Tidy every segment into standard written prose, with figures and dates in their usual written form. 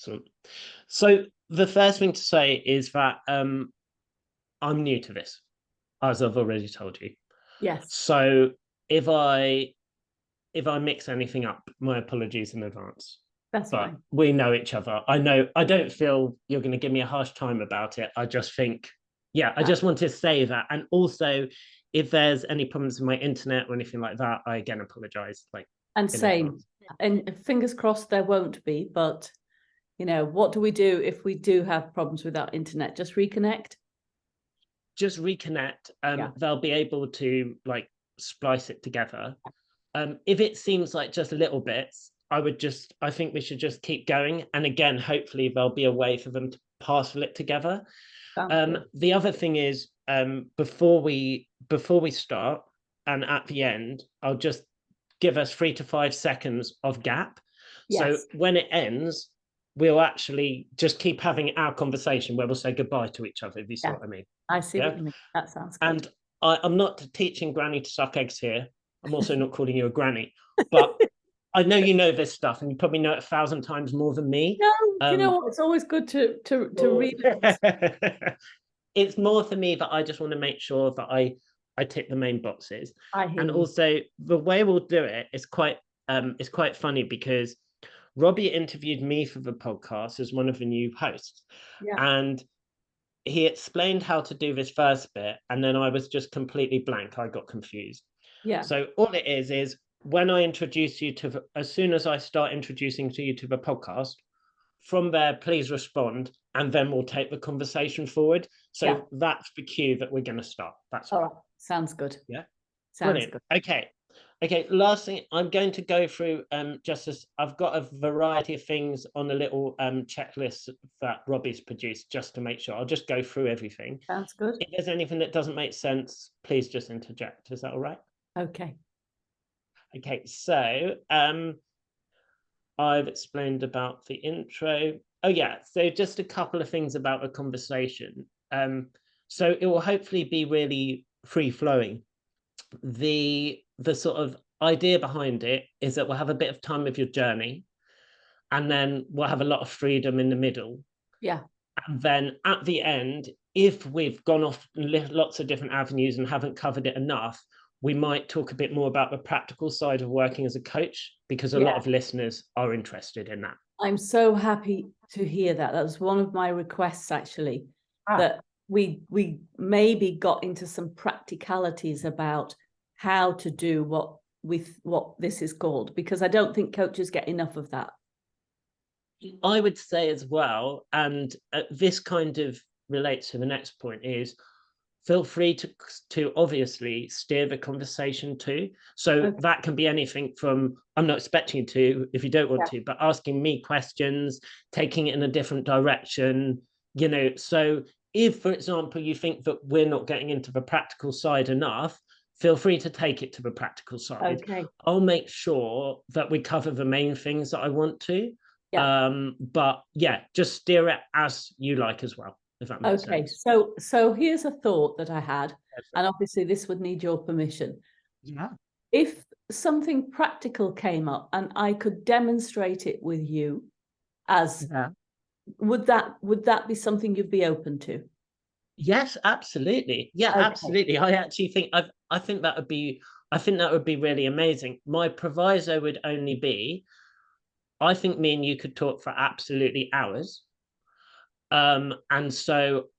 Excellent. So the first thing to say is that I'm new to this, as I've already told you. Yes. So if I mix anything up, my apologies in advance. That's But fine. we know each other. I know I don't feel you're going to give me a harsh time about it. I just think, I just want to say that. And also, if there's any problems with my internet or anything like that, I again apologize. And same. And fingers crossed there won't be, but what do we do if we do have problems with our internet? Just reconnect? Just reconnect. They'll be able to splice it together. If it seems like just little bits, I think we should just keep going. And again, hopefully there'll be a way for them to parcel it together. The other thing is, before we start and at the end, I'll just give us 3 to 5 seconds of gap. Yes. So when it ends, we'll actually just keep having our conversation where we'll say goodbye to each other, if you see what I mean. I see what you mean. That sounds good. And I'm not teaching Granny to suck eggs here. I'm also not calling you a granny, but I know you know this stuff, and you probably know it 1,000 times more than me. No, you know what? It's always good to read it. It's more for me that I just want to make sure that I tick the main boxes. And also the way we'll do it is quite funny, because Robbie interviewed me for the podcast as one of the new hosts. And he explained how to do this first bit, and then I was just completely blank. I got confused. So all it is when I introduce you to as soon as I start introducing you to the podcast, from there, please respond, and then we'll take the conversation forward. So that's the cue that we're going to start. That's all right. Sounds good. Yeah. Sounds Brilliant. good. Okay. Last thing, I'm going to go through just as I've got a variety of things on a little checklist that Robbie's produced, just to make sure. I'll just go through everything. Sounds good. If there's anything that doesn't make sense, please just interject. Is that all right? Okay. So I've explained about the intro. Oh yeah, so just a couple of things about the conversation. So it will hopefully be really free-flowing. The sort of idea behind it is that we'll have a bit of time with your journey, and then we'll have a lot of freedom in the middle. And then at the end, if we've gone off lots of different avenues and haven't covered it enough, we might talk a bit more about the practical side of working as a coach, because a lot of listeners are interested in that. I'm so happy to hear that. That was one of my requests, actually, that we maybe got into some practicalities about how to do what this is called, because I don't think coaches get enough of that. I would say as well, and this kind of relates to the next point, is feel free to obviously steer the conversation too. So that can be anything from, I'm not expecting you to if you don't want to, but asking me questions, taking it in a different direction, So if, for example, you think that we're not getting into the practical side enough, feel free to take it to the practical side. I'll make sure that we cover the main things that I want to. But just steer it as you like as well, if that makes sense. So here's a thought that I had, and obviously this would need your permission. If something practical came up and I could demonstrate it with you, would that be something you'd be open to? Yes, absolutely. Absolutely. I actually think I think that would be really amazing. My proviso would only be, I think me and you could talk for absolutely hours. And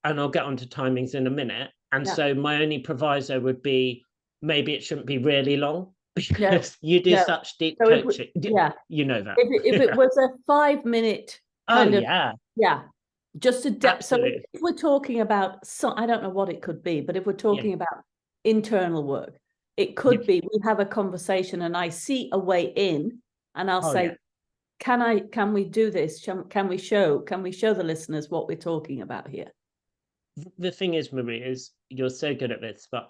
I'll get onto timings in a minute. And so my only proviso would be, maybe it shouldn't be really long, because you do such deep coaching. You know that. If it was a 5-minute just a depth. So if we're talking about I don't know what it could be, but if we're talking about internal work, it could be we have a conversation and I see a way in, and I'll say, can we do this? Can we show the listeners what we're talking about here? The thing is, Marie, is you're so good at this, but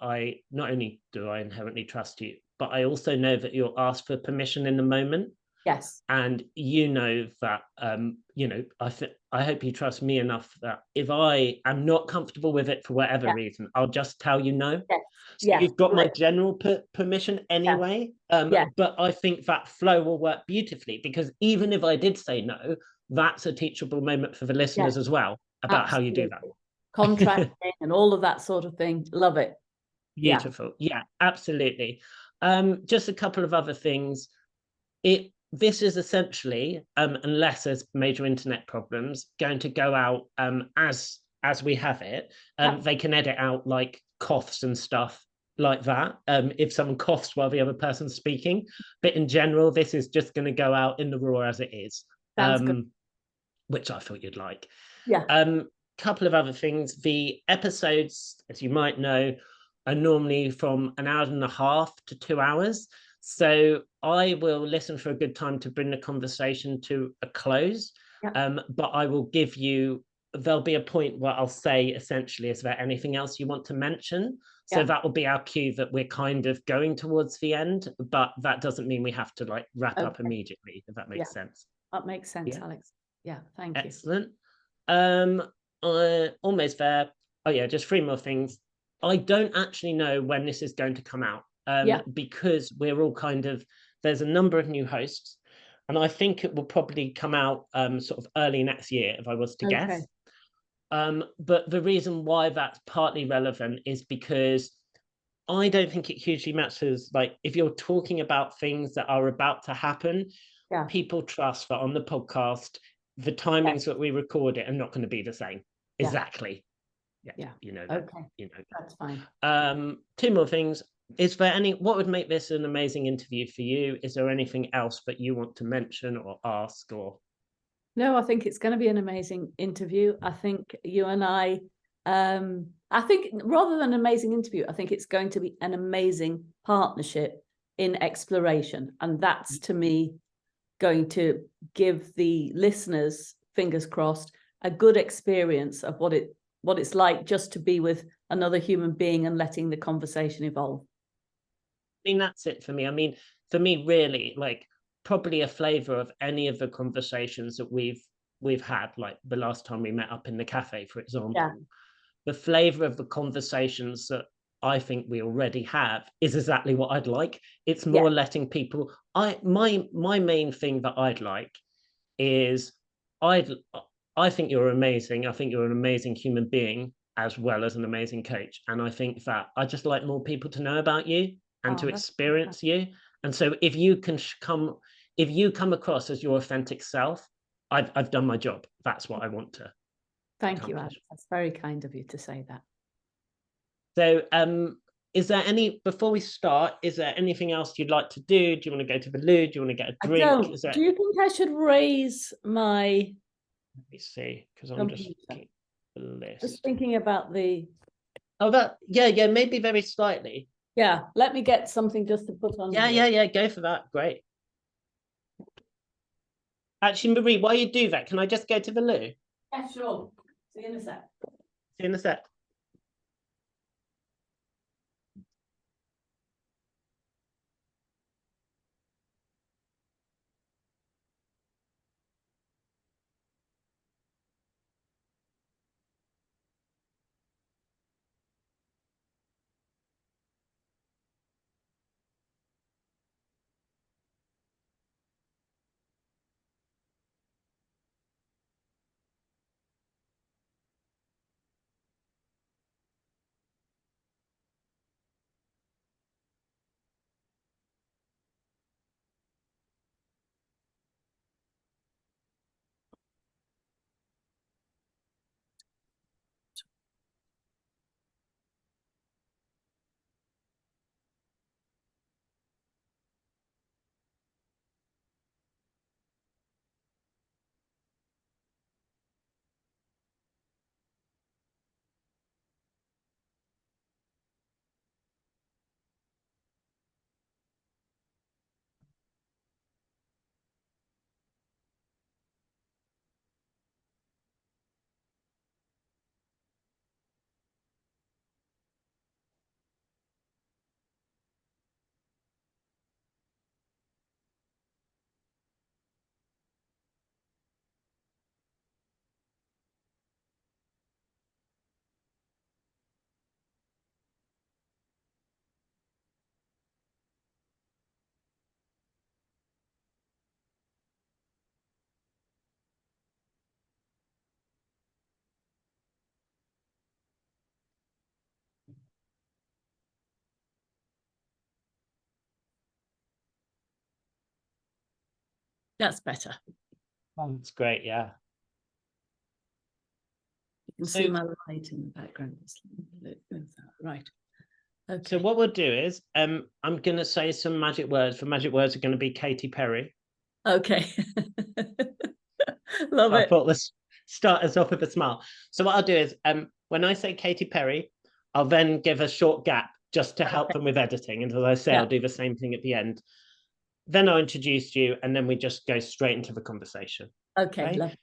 not only do I inherently trust you, but I also know that you'll ask for permission in the moment. Yes. And that, I hope you trust me enough that if I am not comfortable with it for whatever reason, I'll just tell you no. So you've got my general permission anyway. But I think that flow will work beautifully, because even if I did say no, that's a teachable moment for the listeners as well about absolutely. how you do that. Contracting and all of that sort of thing. Love it. Beautiful. Yeah, absolutely. Just a couple of other things. This is essentially, unless there's major internet problems, going to go out as we have it. They can edit out like coughs and stuff like that if someone coughs while the other person's speaking. But in general, this is just going to go out in the raw as it is. Sounds good. Which I thought you'd like. Yeah. Couple of other things. The episodes, as you might know, are normally from an hour and a half to 2 hours. So I will listen for a good time to bring the conversation to a close. But I will give you, there'll be a point where I'll say essentially, is there anything else you want to mention? So that will be our cue that we're kind of going towards the end, but that doesn't mean we have to like wrap up immediately, if that makes sense. That makes sense, Alex. Yeah, thank you. Excellent. Almost there. Oh yeah, just 3 more things. I don't actually know when this is going to come out because we're all kind of, there's a number of new hosts, and I think it will probably come out sort of early next year if I was to guess. But the reason why that's partly relevant is because I don't think it hugely matters. Like if you're talking about things that are about to happen, people trust that on the podcast, the timings that we record it are not going to be the same. Exactly. Yeah. You know that. Okay. You know that. That's fine. 2 more things. Is there what would make this an amazing interview for you? Is there anything else that you want to mention or ask or? No, I think it's going to be an amazing interview. I think you and I think rather than an amazing interview, I think it's going to be an amazing partnership in exploration. And that's to me going to give the listeners, fingers crossed, a good experience of what it's like just to be with another human being and letting the conversation evolve. I mean, that's it for me. I mean, for me, really, like probably a flavor of any of the conversations that we've had, like the last time we met up in the cafe, for example, the flavor of the conversations that I think we already have is exactly what I'd like. It's more letting people, my main thing that I'd like is I think you're amazing. I think you're an amazing human being as well as an amazing coach. And I think that I just like more people to know about you and to experience you. And so if you can come across as your authentic self, I've done my job. That's what I want to. Thank you, Alex. That's very kind of you to say that. So is there before we start, is there anything else you'd like to do? Do you want to go to the loo? Do you want to get a drink? I don't. Do you think I should raise my... Let me see, because I'm just looking at the list. Just thinking about the... Oh, yeah, maybe very slightly. Yeah, let me get something just to put on. Yeah, go for that. Great. Actually, Marie, while you do that, can I just go to the loo? Yeah, sure. See you in a sec. See you in a sec. That's better. That's great, yeah. You can see my light in the background. Right. Okay. So what we'll do is, I'm going to say some magic words. The magic words are going to be Katy Perry. Okay. Love it. I thought let's start us off with a smile. So what I'll do is, when I say Katy Perry, I'll then give a short gap just to help them with editing. And as I say, I'll do the same thing at the end. Then I'll introduce you, and then we just go straight into the conversation. Okay.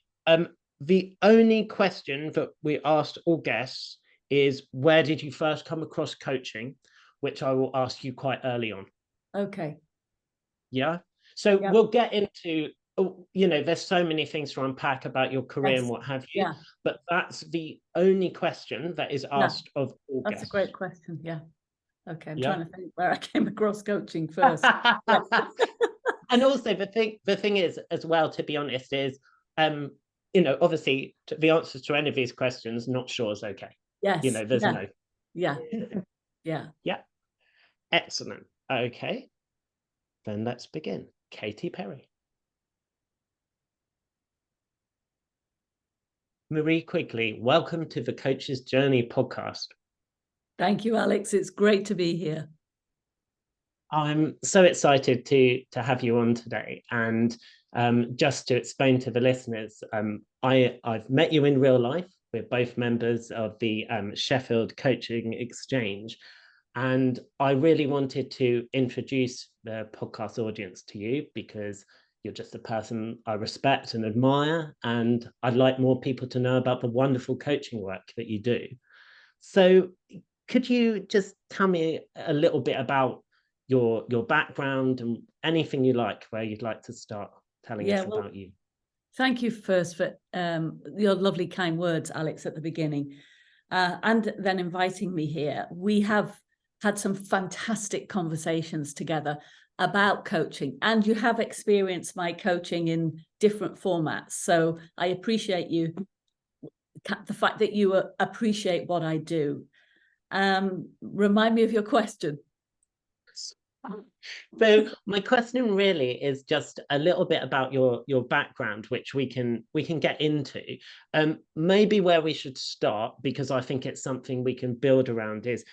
The only question that we asked all guests is, where did you first come across coaching? Which I will ask you quite early on. Okay. Yeah. So we'll get into, you know, there's so many things to unpack about your career and what have you. Yeah. But that's the only question that is asked of all guests. That's a great question. Yeah. Okay. I'm trying to think where I came across coaching first. And also the thing is, as well, to be honest, is you know, obviously the answers to any of these questions, not sure is okay. Yes. You know, there's no. Yeah. Yeah. Yeah. Excellent. Okay. Then let's begin. Katy Perry. Marie Quigley, welcome to the Coach's Journey podcast. Thank you, Alex. It's great to be here. I'm so excited to have you on today. And just to explain to the listeners, I've met you in real life. We're both members of the Sheffield Coaching Exchange. And I really wanted to introduce the podcast audience to you because you're just a person I respect and admire. And I'd like more people to know about the wonderful coaching work that you do. So could you just tell me a little bit about your background and anything you like, where you'd like to start telling us about you? Thank you first for your lovely kind words, Alex, at the beginning, and then inviting me here. We have had some fantastic conversations together about coaching, and you have experienced my coaching in different formats. So I appreciate the fact that you appreciate what I do. Remind me of your question. So my question really is just a little bit about your background, which we can get into. Maybe where we should start, because I think it's something we can build around, is,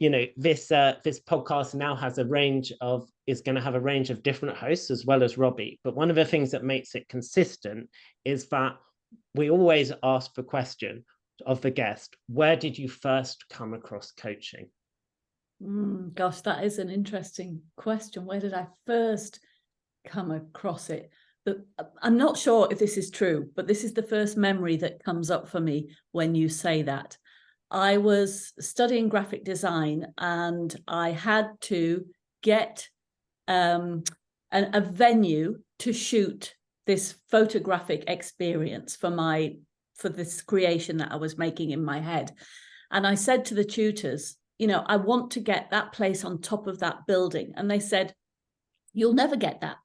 you know, this podcast now has is going to have a range of different hosts as well as Robbie. But one of the things that makes it consistent is that we always ask the question of the guest, where did you first come across coaching? Gosh, that is an interesting question. Where did I first come across it? I'm not sure if this is true, but this is the first memory that comes up for me when you say that. I was studying graphic design and I had to get a venue to shoot this photographic experience for this creation that I was making in my head. And I said to the tutors, you know, I want to get that place on top of that building. And they said, you'll never get that.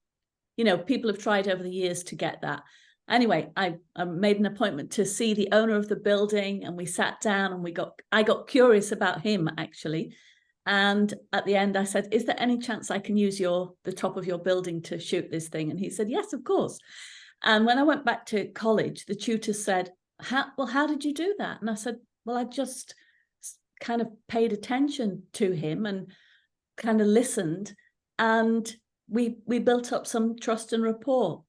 You know, people have tried over the years to get that. Anyway, I made an appointment to see the owner of the building, and we sat down and I got curious about him, actually. And at the end I said, is there any chance I can use the top of your building to shoot this thing? And he said, yes, of course. And when I went back to college, the tutor said, how did you do that? And I said, well, I just kind of paid attention to him and kind of listened, and we built up some trust and rapport.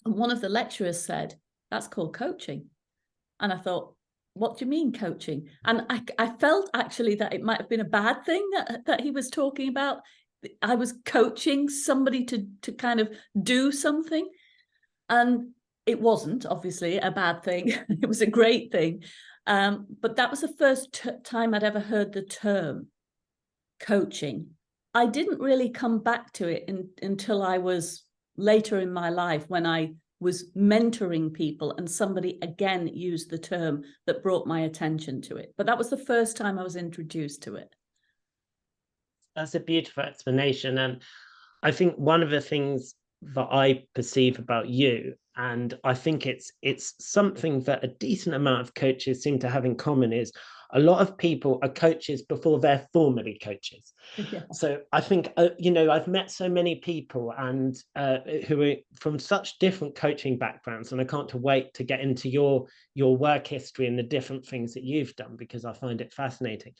And one of the lecturers said, that's called coaching. And I thought, what do you mean coaching? And I felt actually that it might have been a bad thing that he was talking about. I was coaching somebody to kind of do something, and it wasn't obviously a bad thing. It was a great thing. But that was the first time I'd ever heard the term coaching. I didn't really come back to it until I was later in my life, when I was mentoring people and somebody again used the term that brought my attention to it. But that was the first time I was introduced to it. That's a beautiful explanation. And I think one of the things that I perceive about you, and I think it's something that a decent amount of coaches seem to have in common, is a lot of people are coaches before they're formally coaches. Yeah. So I think, I've met so many people and who are from such different coaching backgrounds, and I can't wait to get into your work history and the different things that you've done, because I find it fascinating.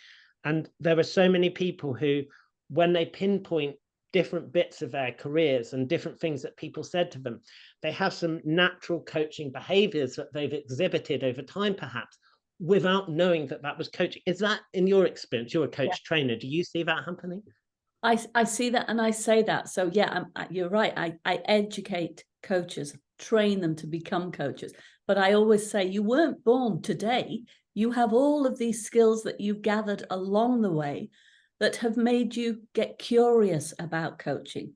And there are so many people who, when they pinpoint different bits of their careers and different things that people said to them, they have some natural coaching behaviors that they've exhibited over time, perhaps, without knowing that that was coaching. Is that, in your experience, you're a coach trainer, do you see that happening? I see that, and I say that. So yeah, you're right. I educate coaches, train them to become coaches. But I always say, you weren't born today. You have all of these skills that you've gathered along the way that have made you get curious about coaching.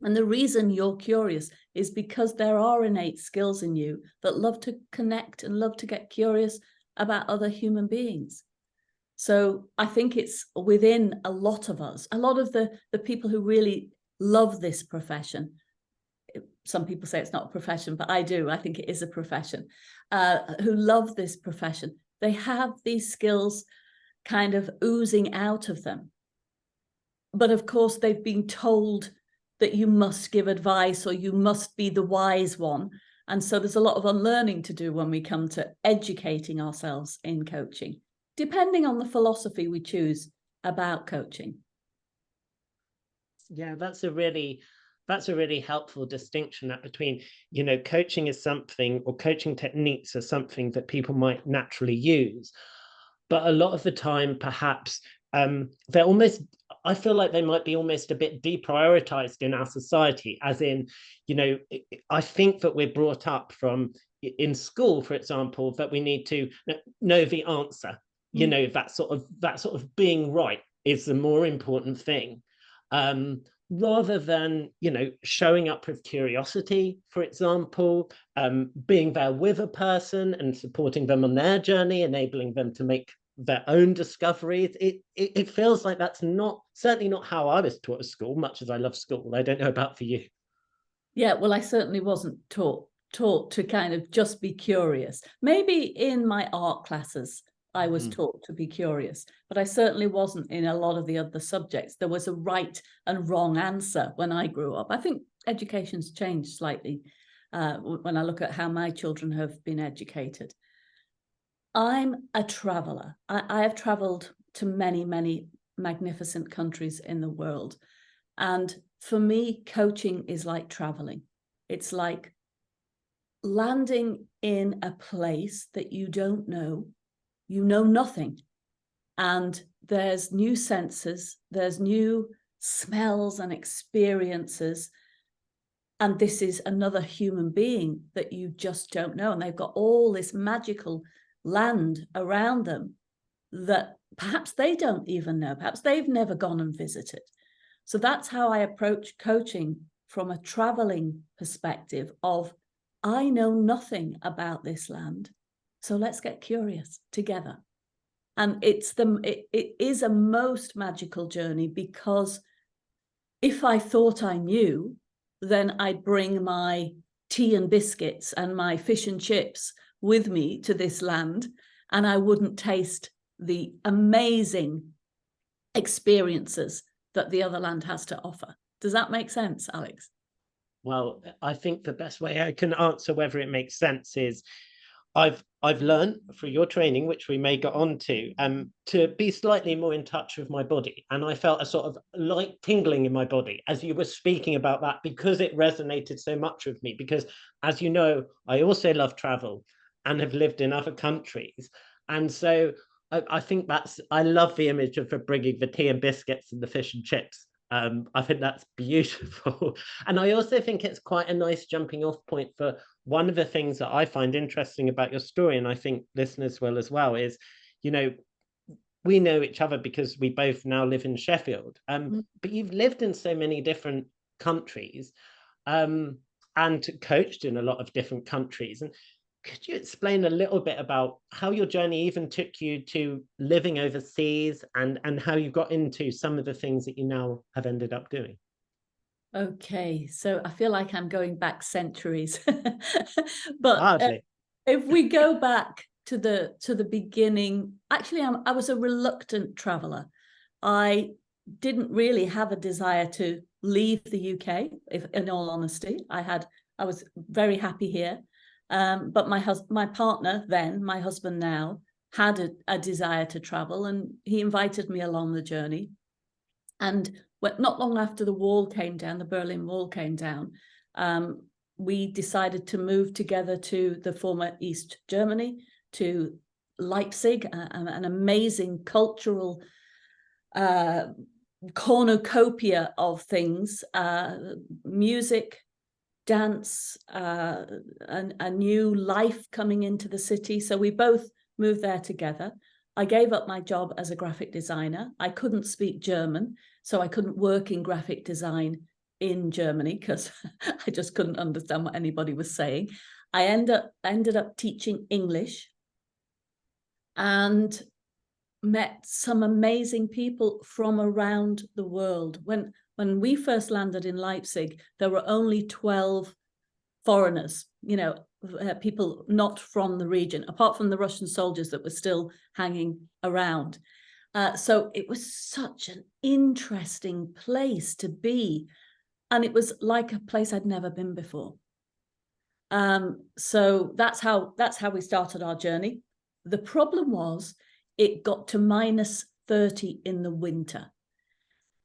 And the reason you're curious is because there are innate skills in you that love to connect and love to get curious about other human beings. So I think it's within a lot of us, a lot of the people who really love this profession. Some people say it's not a profession, but I do. I think it is a profession, who love this profession. They have these skills kind of oozing out of them. But of course, they've been told that you must give advice or you must be the wise one. And so there's a lot of unlearning to do when we come to educating ourselves in coaching, depending on the philosophy we choose about coaching. Yeah, that's a really helpful distinction between, coaching is something, or coaching techniques are something that people might naturally use. But a lot of the time, perhaps, they're almost, I feel like they might be almost a bit deprioritized in our society, as in, I think that we're brought up from, in school, for example, that we need to know the answer. That sort of being right is the more important thing. Rather than, showing up with curiosity, for example, being there with a person and supporting them on their journey, enabling them to make their own discoveries. It feels like that's certainly not how I was taught at school, much as I love school. I don't know about for you. Yeah, well, I certainly wasn't taught to kind of just be curious. Maybe in my art classes, I was taught to be curious, but I certainly wasn't in a lot of the other subjects. There was a right and wrong answer when I grew up. I think education's changed slightly when I look at how my children have been educated. I'm a traveler. I have traveled to many, many magnificent countries in the world. And for me, coaching is like traveling. It's like landing in a place that you don't know. You know nothing. And there's new senses, there's new smells and experiences. And this is another human being that you just don't know. And they've got all this magical land around them that perhaps they don't even know. Perhaps they've never gone and visited. So that's how I approach coaching, from a traveling perspective of, I know nothing about this land, so let's get curious together. And it is a most magical journey, because if I thought I knew, then I'd bring my tea and biscuits and my fish and chips with me to this land, and I wouldn't taste the amazing experiences that the other land has to offer. Does that make sense, Alex? Well, I think the best way I can answer whether it makes sense is, I've learned through your training, which we may get on to be slightly more in touch with my body. And I felt a sort of light tingling in my body as you were speaking about that, because it resonated so much with me. Because, as you know, I also love travel and have lived in other countries. And so I think I love the image of bringing the tea and biscuits and the fish and chips. I think that's beautiful. And I also think it's quite a nice jumping off point for one of the things that I find interesting about your story, and I think listeners will as well, is, we know each other because we both now live in Sheffield, but you've lived in so many different countries, and coached in a lot of different countries. And could you explain a little bit about how your journey even took you to living overseas, and how you got into some of the things that you now have ended up doing? Okay, so I feel like I'm going back centuries. But Hardly. if we go back to the beginning, actually, I was a reluctant traveler. I didn't really have a desire to leave the UK, if in all honesty. I was very happy here. But my partner then, my husband now, had a desire to travel, and he invited me along the journey. And not long after the wall came down, the Berlin Wall came down, we decided to move together to the former East Germany, to Leipzig, an amazing cultural cornucopia of things, music, dance, a new life coming into the city. So we both moved there together. I gave up my job as a graphic designer. I couldn't speak German, so I couldn't work in graphic design in Germany because I just couldn't understand what anybody was saying. I ended up teaching English and met some amazing people from around the world. When we first landed in Leipzig, there were only 12 foreigners, people not from the region, apart from the Russian soldiers that were still hanging around. So it was such an interesting place to be. And it was like a place I'd never been before. So that's how we started our journey. The problem was it got to -30 in the winter.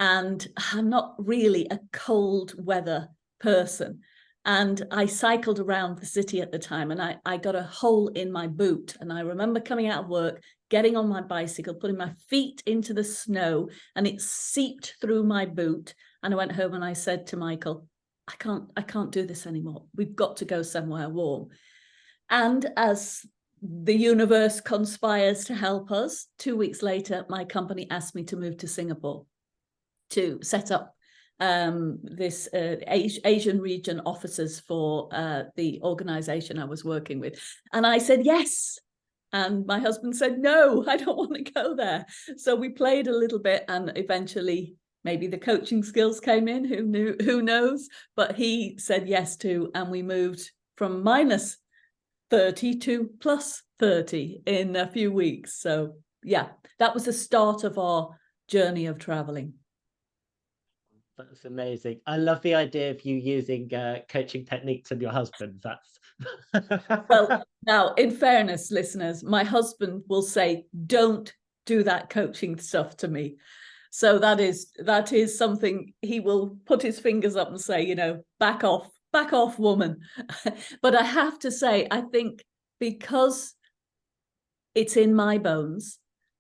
And I'm not really a cold weather person. And I cycled around the city at the time, and I got a hole in my boot. And I remember coming out of work, getting on my bicycle, putting my feet into the snow, and it seeped through my boot. And I went home and I said to Michael, I can't do this anymore. We've got to go somewhere warm. And as the universe conspires to help us, 2 weeks later, my company asked me to move to Singapore to set up this Asian region offices for the organization I was working with. And I said, yes. And my husband said, no, I don't want to go there. So we played a little bit, and eventually maybe the coaching skills came in, who knows, but he said yes to, and we moved from -30 to +30 in a few weeks. So yeah, that was the start of our journey of traveling. That's amazing. I love the idea of you using coaching techniques and your husband. That's well, now, in fairness, listeners, my husband will say, don't do that coaching stuff to me. So that is something he will put his fingers up and say, back off, woman. But I have to say, I think because it's in my bones,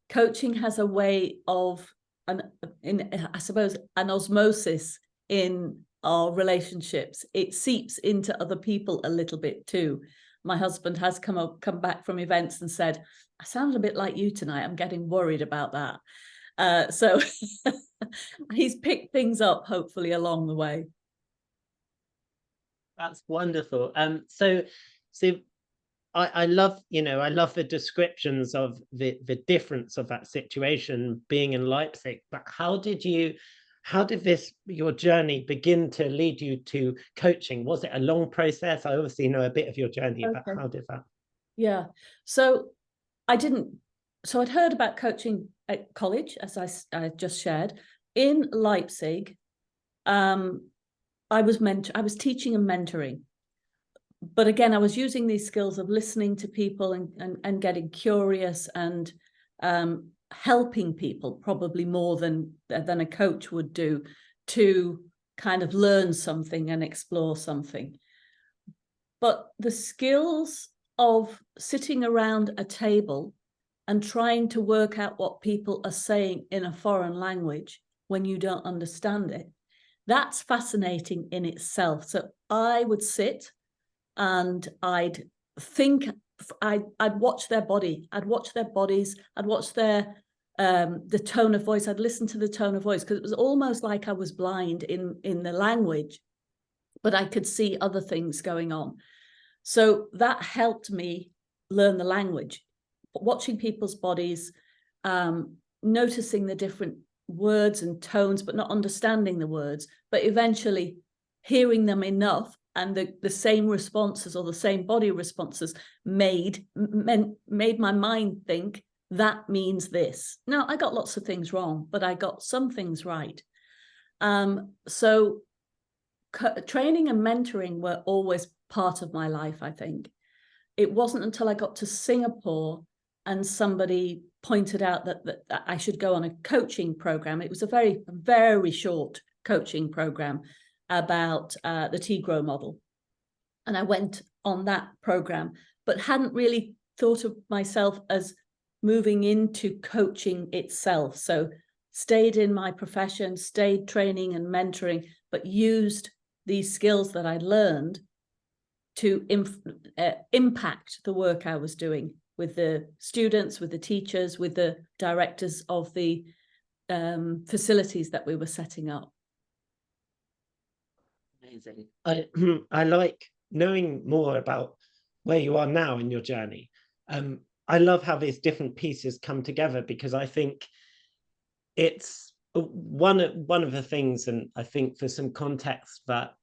coaching has a way of, I suppose, an osmosis in our relationships. It seeps into other people a little bit too. My husband has come back from events and said, I sound a bit like you tonight. I'm getting worried about that. So he's picked things up, hopefully, along the way. That's wonderful. So I love, I love the descriptions of the difference of that situation being in Leipzig. But how did your journey begin to lead you to coaching? Was it a long process? I obviously know a bit of your journey, but how did that? Yeah. So I'd heard about coaching at college, as I just shared. In Leipzig, I was teaching and mentoring. But again, I was using these skills of listening to people and getting curious and helping people, probably more than a coach would do, to kind of learn something and explore something. But the skills of sitting around a table and trying to work out what people are saying in a foreign language when you don't understand it, that's fascinating in itself. So I would sit and I'd watch their body, I'd watch their bodies, I'd watch their the tone of voice, I'd listen to the tone of voice, because it was almost like I was blind in the language, but I could see other things going on. So that helped me learn the language, watching people's bodies, noticing the different words and tones, but not understanding the words, but eventually hearing them enough and the same responses or the same body responses made my mind think that means this. Now, I got lots of things wrong, but I got some things right. So training and mentoring were always part of my life, I think. It wasn't until I got to Singapore and somebody pointed out that I should go on a coaching program. It was a very, very short coaching program about the T-Grow model. And I went on that program, but hadn't really thought of myself as moving into coaching itself. So stayed in my profession, stayed training and mentoring, but used these skills that I'd learned to impact the work I was doing with the students, with the teachers, with the directors of the facilities that we were setting up. Amazing. I like knowing more about where you are now in your journey. I love how these different pieces come together, because I think it's one of the things, and I think for some context, that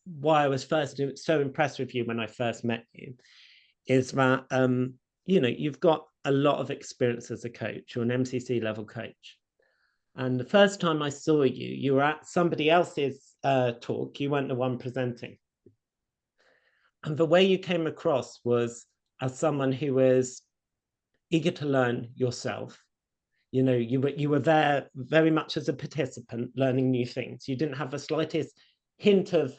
why I was first so impressed with you when I first met you is that you know, you've got a lot of experience as a coach. You're an MCC level coach. And the first time I saw you, you were at somebody else's talk. You weren't the one presenting. And the way you came across was as someone who was eager to learn yourself. You know, you were there very much as a participant, learning new things. You didn't have the slightest hint of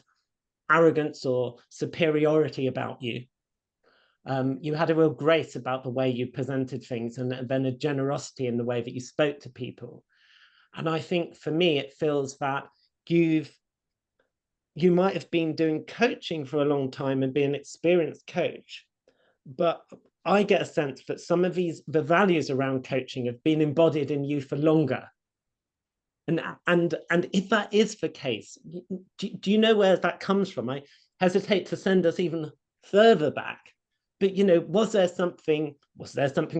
arrogance or superiority about you. You had a real grace about the way you presented things, and then a generosity in the way that you spoke to people. And I think for me, it feels that you might have been doing coaching for a long time and be an experienced coach, but I get a sense that some of the values around coaching have been embodied in you for longer. And if that is the case, do you know where that comes from? I hesitate to send us even further back, but you know, was there something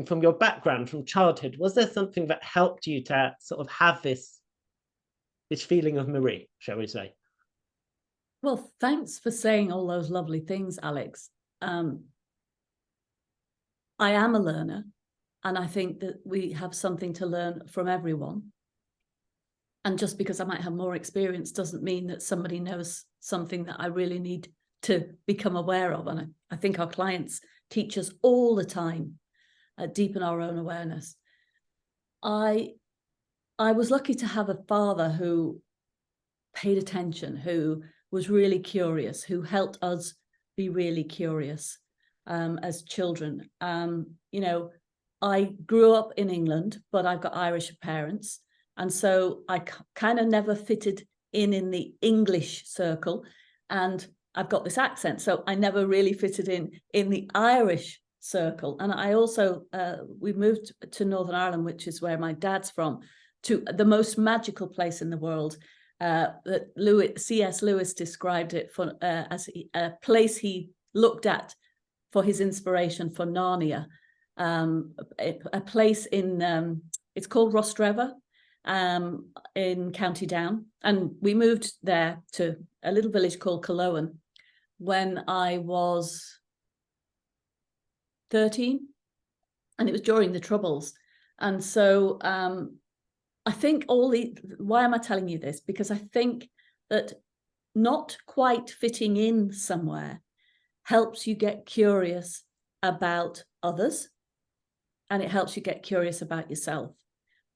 from your background, from childhood? Was there something that helped you to sort of have this feeling of Marie, shall we say? Well, thanks for saying all those lovely things, Alex. I am a learner, and I think that we have something to learn from everyone. And just because I might have more experience doesn't mean that somebody knows something that I really need to become aware of. And I think our clients teach us all the time, deepen our own awareness. I was lucky to have a father who paid attention, who was really curious, who helped us be really curious as children. You know, I grew up in England, but I've got Irish parents. And so I kind of never fitted in the English circle. And I've got this accent, so I never really fitted in the Irish circle. And I also, we moved to Northern Ireland, which is where my dad's from, to the most magical place in the world. That C.S. Lewis described it as a place he looked at for his inspiration for Narnia. A place in, it's called Rostrevor, in County Down. And we moved there to a little village called Cullowen when I was 13, and it was during the Troubles. And so I think why am I telling you this? Because I think that not quite fitting in somewhere helps you get curious about others, and it helps you get curious about yourself.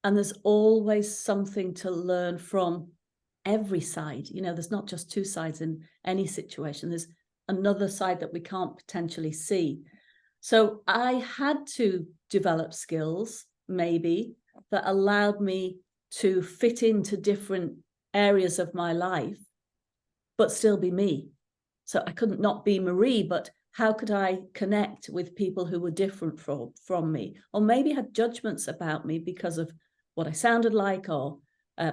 And there's always something to learn from every side. You know, there's not just two sides in any situation. There's another side that we can't potentially see. So I had to develop skills, maybe, that allowed me to fit into different areas of my life, but still be me. So I couldn't not be Marie, but how could I connect with people who were different from me, or maybe had judgments about me because of what I sounded like or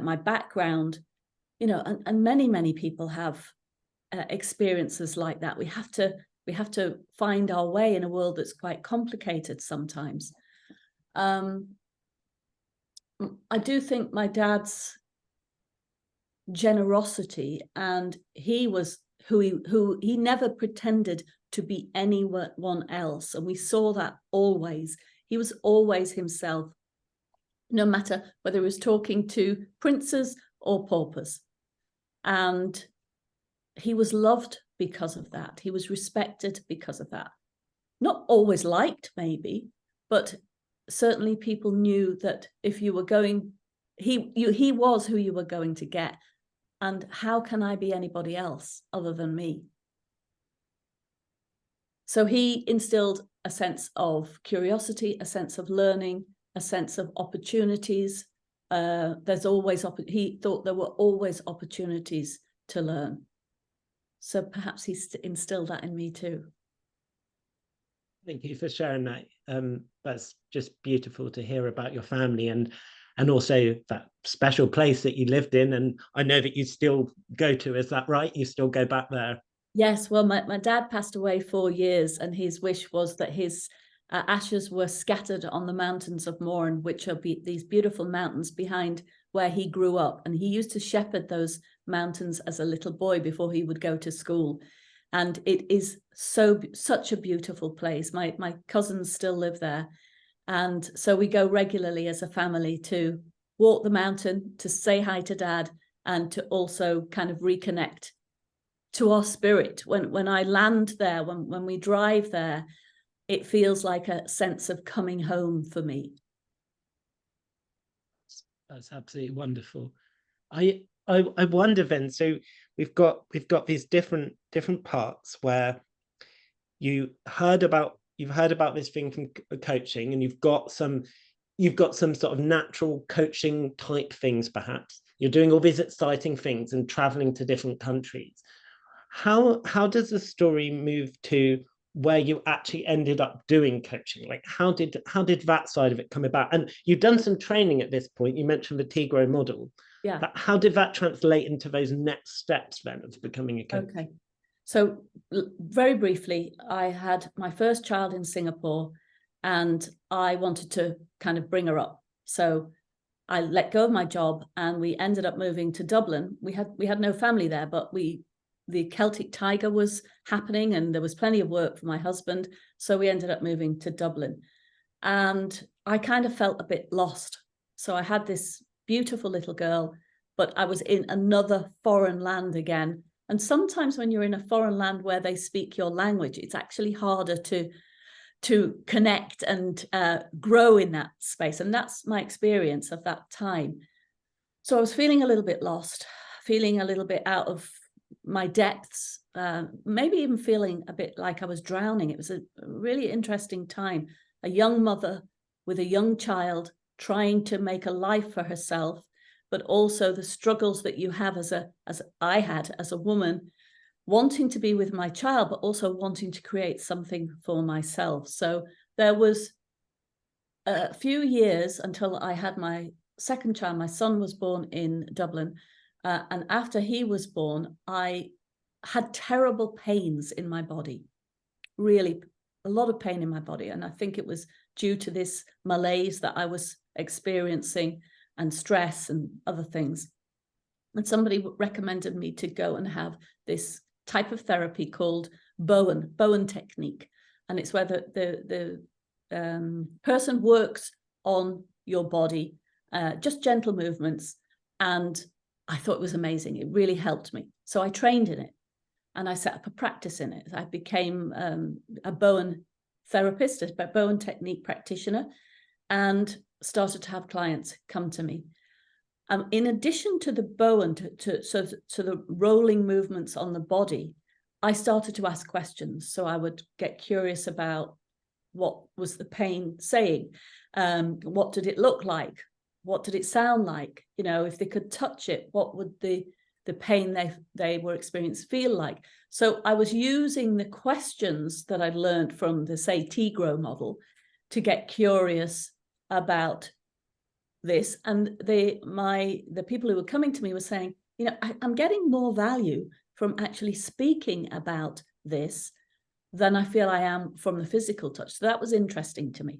my background, you know, and many people have experiences like that. We have to find our way in a world that's quite complicated sometimes. I do think my dad's generosity, and he was who he never pretended to be anyone else. And we saw that always. He was always himself, no matter whether he was talking to princes or paupers. And he was loved because of that. He was respected because of that. Not always liked, maybe, but certainly people knew that if you were going, he was who you were going to get. And how can I be anybody else other than me? So he instilled a sense of curiosity, a sense of learning, a sense of opportunities. He thought there were always opportunities to learn. So perhaps he instilled that in me too. Thank you for sharing that. That's just beautiful to hear about your family and also that special place that you lived in. And I know that you still go to, is that right? You still go back there? Yes, well, my dad passed away 4 years, and his wish was that his ashes were scattered on the mountains of Mourne, which are these beautiful mountains behind where he grew up. And he used to shepherd those mountains as a little boy before he would go to school. And it is such a beautiful place. My cousins still live there. And so we go regularly as a family to walk the mountain, to say hi to Dad, and to also kind of reconnect to our spirit. When I land there, when we drive there, it feels like a sense of coming home for me. That's absolutely wonderful. I wonder then, so we've got these different parts where you've heard about this thing from coaching, and you've got some sort of natural coaching type things. Perhaps you're doing all these exciting things and traveling to different countries. How does the story move to where you actually ended up doing coaching? Like how did that side of it come about? And you've done some training at this point. You mentioned the Tigro model. Yeah. But how did that translate into those next steps then of becoming a coach? Okay. So very briefly, I had my first child in Singapore, and I wanted to kind of bring her up. So I let go of my job, and we ended up moving to Dublin. We had no family there, but the Celtic Tiger was happening, and there was plenty of work for my husband. So we ended up moving to Dublin, and I kind of felt a bit lost. So I had this beautiful little girl, but I was in another foreign land again. And sometimes when you're in a foreign land where they speak your language, it's actually harder to connect and grow in that space. And that's my experience of that time. So I was feeling a little bit lost, feeling a little bit out of my depths, maybe even feeling a bit like I was drowning. It was a really interesting time. A young mother with a young child trying to make a life for herself, but also the struggles that you have as I had as a woman, wanting to be with my child, but also wanting to create something for myself. So there was a few years until I had my second child. My son was born in Dublin. And after he was born, I had terrible pains in my body, really a lot of pain in my body. And I think it was due to this malaise that I was experiencing and stress and other things. And somebody recommended me to go and have this type of therapy called Bowen technique. And it's where the person works on your body, just gentle movements. And I thought it was amazing. It really helped me. So I trained in it, and I set up a practice in it. I became a Bowen therapist, a Bowen technique practitioner, and started to have clients come to me. In addition to the Bowen, to the rolling movements on the body, I started to ask questions. So I would get curious about what was the pain saying, what did it look like, what did it sound like? You know, if they could touch it, what would the pain they were experiencing feel like? So I was using the questions that I'd learned from the, say, Tigro model to get curious about this. And the people who were coming to me were saying, you know, I'm getting more value from actually speaking about this than I feel I am from the physical touch. So that was interesting to me.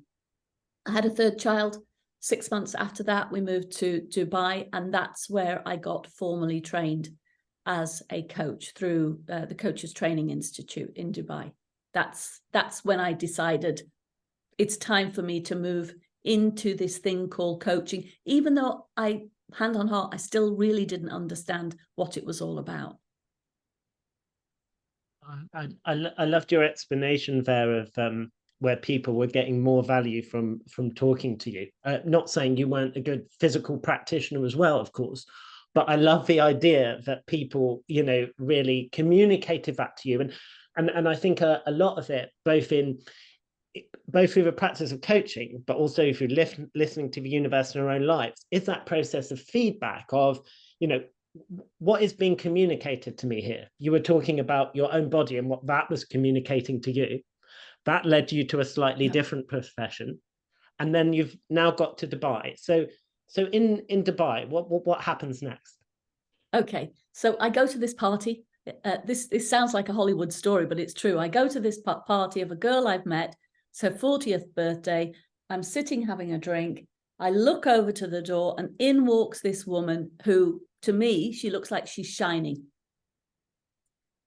I had a third child. 6 months after that, we moved to Dubai, and that's where I got formally trained. as a coach through the Coaches Training Institute in Dubai. That's when I decided it's time for me to move into this thing called coaching, even though hand on heart, I still really didn't understand what it was all about. I loved your explanation there of where people were getting more value from talking to you. Not saying you weren't a good physical practitioner as well, of course, but I love the idea that people, you know, really communicated that to you. And I think a lot of it, both through the practice of coaching, but also through listening to the universe in our own lives, is that process of feedback of, you know, what is being communicated to me here? You were talking about your own body and what that was communicating to you. That led you to a slightly different profession. And then you've now got to Dubai. So in Dubai, what happens next? Okay, so I go to this party. This sounds like a Hollywood story, but it's true. I go to this party of a girl I've met. It's her 40th birthday. I'm sitting having a drink. I look over to the door and in walks this woman who, to me, she looks like she's shining.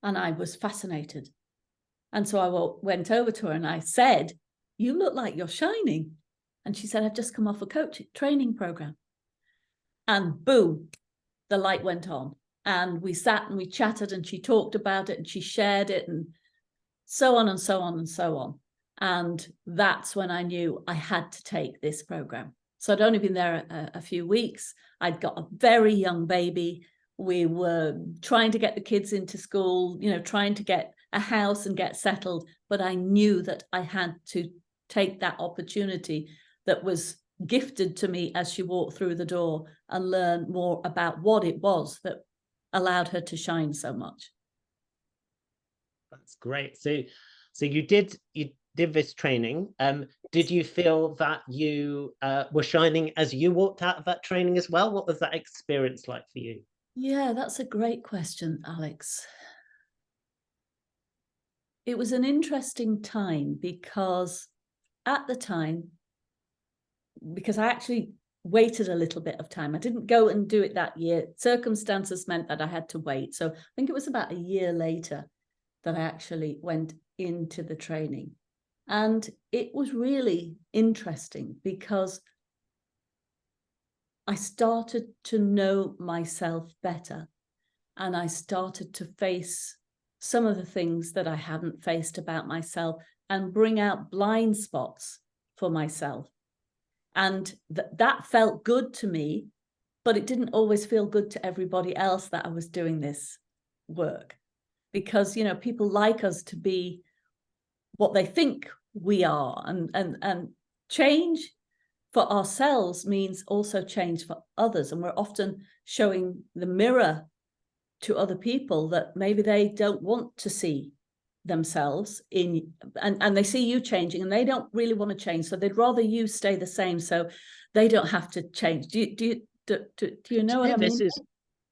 And I was fascinated. And so I went over to her and I said, "You look like you're shining." And she said, "I've just come off a coaching training program." And boom, the light went on. And we sat and we chatted and she talked about it and she shared it and so on and so on and so on. And that's when I knew I had to take this program. So I'd only been there a few weeks. I'd got a very young baby. We were trying to get the kids into school, you know, trying to get a house and get settled. But I knew that I had to take that opportunity that was gifted to me as she walked through the door and learn more about what it was that allowed her to shine so much. That's great. So you did this training. Did you feel that you were shining as you walked out of that training as well? What was that experience like for you? Yeah, that's a great question, Alex. It was an interesting time because at the time, because I actually waited a little bit of time. I didn't go and do it that year. Circumstances meant that I had to wait. So I think it was about a year later that I actually went into the training. And it was really interesting because I started to know myself better and I started to face some of the things that I hadn't faced about myself and bring out blind spots for myself. And that felt good to me, but it didn't always feel good to everybody else that I was doing this work. Because, you know, people like us to be what they think we are. And change for ourselves means also change for others. And we're often showing the mirror to other people that maybe they don't want to see themselves in, and they see you changing and they don't really want to change, so they'd rather you stay the same so they don't have to change. Do you know what I mean?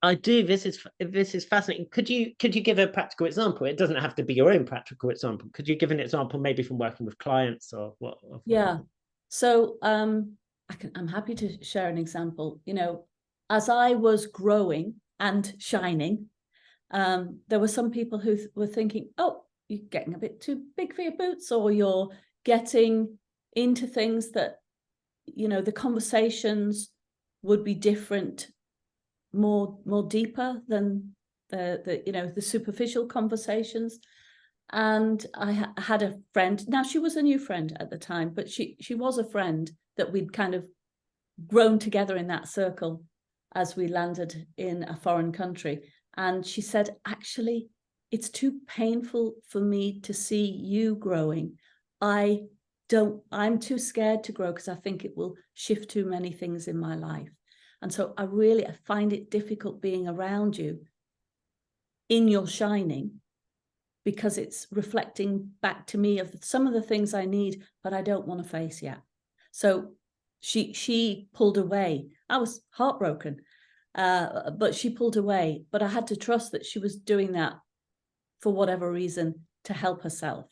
I do. This is fascinating. Could you give a practical example? It doesn't have to be your own practical example. Could you give an example maybe from working with clients or what? Yeah. So I'm happy to share an example. You know, as I was growing and shining, there were some people who were thinking, "Oh, you're getting a bit too big for your boots," or you're getting into things that, you know, the conversations would be different, more deeper than the you know, the superficial conversations. And I had a friend. Now, she was a new friend at the time, but she was a friend that we'd kind of grown together in that circle as we landed in a foreign country. And she said, "Actually, it's too painful for me to see you growing. I'm too scared to grow because I think it will shift too many things in my life. And so I find it difficult being around you in your shining, because it's reflecting back to me of some of the things I need, but I don't want to face yet." So she pulled away. I was heartbroken, but she pulled away. But I had to trust that she was doing that for whatever reason to help herself.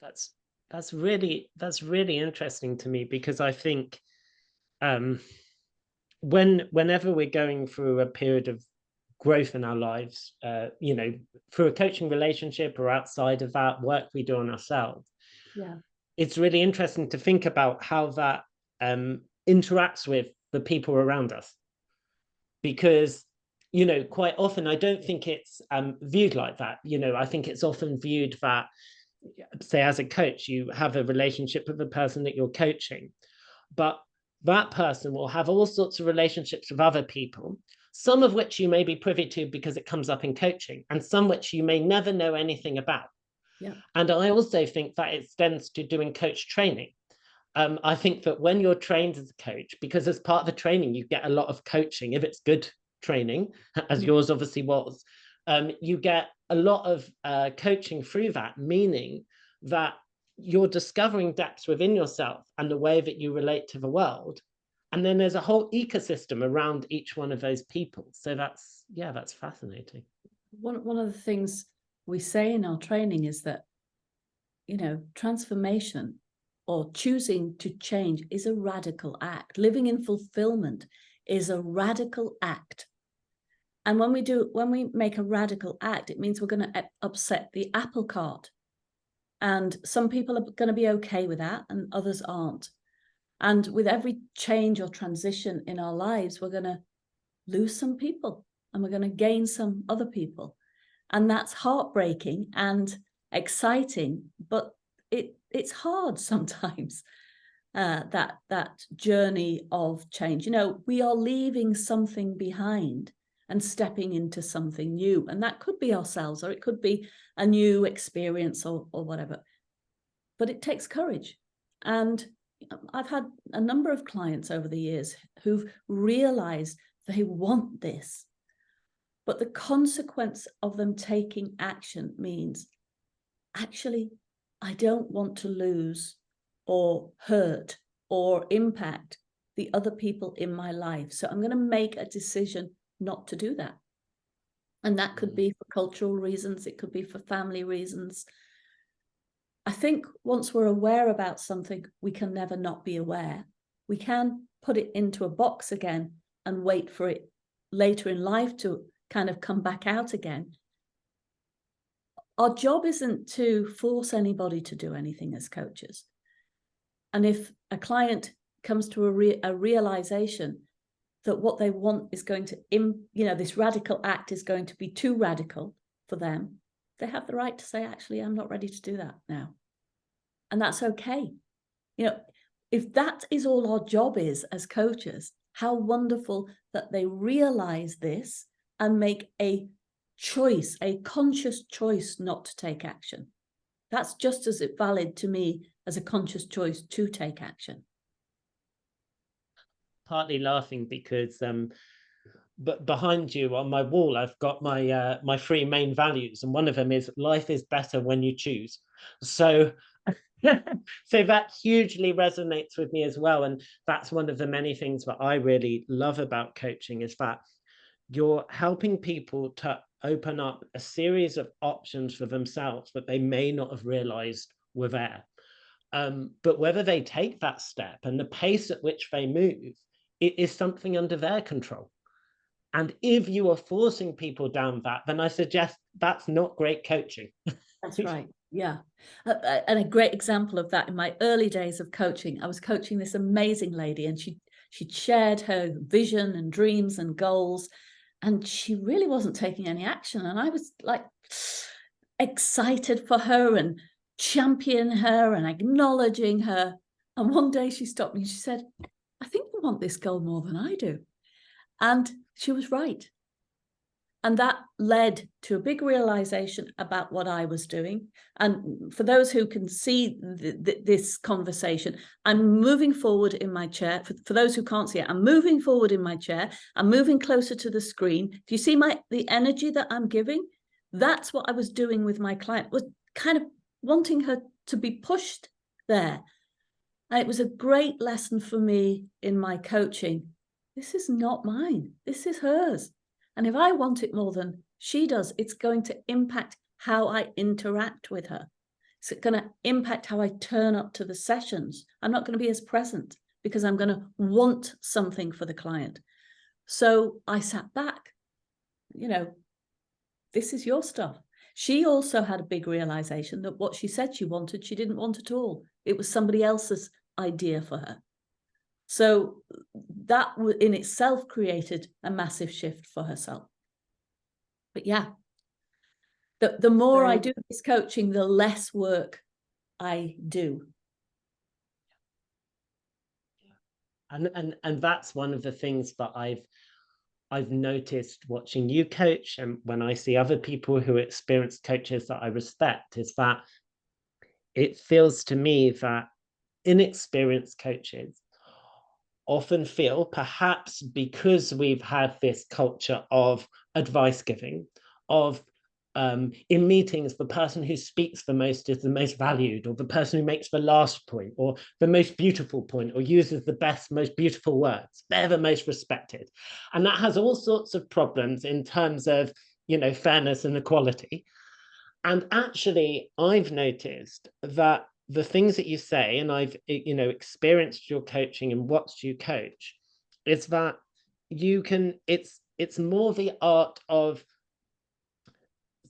That's really interesting to me, because I think whenever we're going through a period of growth in our lives, through a coaching relationship or outside of that work we do on ourselves, it's really interesting to think about how that interacts with the people around us. Because, quite often I don't think it's viewed like that. I think it's often viewed that, say, as a coach, you have a relationship with the person that you're coaching, but that person will have all sorts of relationships with other people, some of which you may be privy to because it comes up in coaching, and some which you may never know anything about. And I also think that it extends to doing coach training. I think that when you're trained as a coach, because as part of the training, you get a lot of coaching, if it's good training, as yours obviously was, you get a lot of coaching through that, meaning that you're discovering depths within yourself and the way that you relate to the world. And then there's a whole ecosystem around each one of those people. So that's fascinating. One of the things we say in our training is that, transformation or choosing to change is a radical act. Living in fulfillment is a radical act. And when we make a radical act, it means we're going to upset the apple cart. And some people are going to be okay with that and others aren't. And with every change or transition in our lives, we're going to lose some people and we're going to gain some other people. And that's heartbreaking and exciting, but it's hard sometimes, that journey of change. We are leaving something behind and stepping into something new. And that could be ourselves, or it could be a new experience or whatever. But it takes courage. And I've had a number of clients over the years who've realized they want this, but the consequence of them taking action means, actually, I don't want to lose or hurt or impact the other people in my life. So I'm going to make a decision not to do that. And that could be for cultural reasons. It could be for family reasons. I think once we're aware about something, we can never not be aware. We can put it into a box again and wait for it later in life to kind of come back out again. Our job isn't to force anybody to do anything as coaches. And if a client comes to a realization that what they want is going to, this radical act is going to be too radical for them, they have the right to say, actually, I'm not ready to do that now. And that's okay. If that is all our job is as coaches, how wonderful that they realize this and make a choice, a conscious choice not to take action. That's just as valid to me as a conscious choice to take action. Partly laughing because but behind you on my wall, I've got my three main values, and one of them is life is better when you choose. So so that hugely resonates with me as well. And that's one of the many things that I really love about coaching, is that you're helping people to open up a series of options for themselves that they may not have realized were there. But whether they take that step and the pace at which they move, it is something under their control. And if you are forcing people down that, then I suggest that's not great coaching. That's right. Yeah. And a great example of that, in my early days of coaching, I was coaching this amazing lady, and she'd shared her vision and dreams and goals, and she really wasn't taking any action. And I was like excited for her and championing her and acknowledging her. And one day she stopped me and she said, I think you want this goal more than I do. And she was right. And that led to a big realization about what I was doing. And for those who can see this conversation, I'm moving forward in my chair. For those who can't see it, I'm moving forward in my chair. I'm moving closer to the screen. Do you see the energy that I'm giving? That's what I was doing with my client, was kind of wanting her to be pushed there. And it was a great lesson for me in my coaching. This is not mine. This is hers. And if I want it more than she does, it's going to impact how I interact with her. It's going to impact how I turn up to the sessions. I'm not going to be as present because I'm going to want something for the client. So I sat back, this is your stuff. She also had a big realization that what she said she wanted, she didn't want at all. It was somebody else's idea for her. So that in itself created a massive shift for herself. But yeah, the more I do this coaching, the less work I do. And that's one of the things that I've noticed watching you coach, and when I see other people who are experienced coaches that I respect, is that it feels to me that inexperienced coaches often feel, perhaps because we've had this culture of advice giving, of in meetings, the person who speaks the most is the most valued, or the person who makes the last point, or the most beautiful point, or uses the best, most beautiful words. They're the most respected. And that has all sorts of problems in terms of, fairness and equality. And actually, I've noticed that the things that you say, and I've, experienced your coaching and watched you coach, is that it's more the art of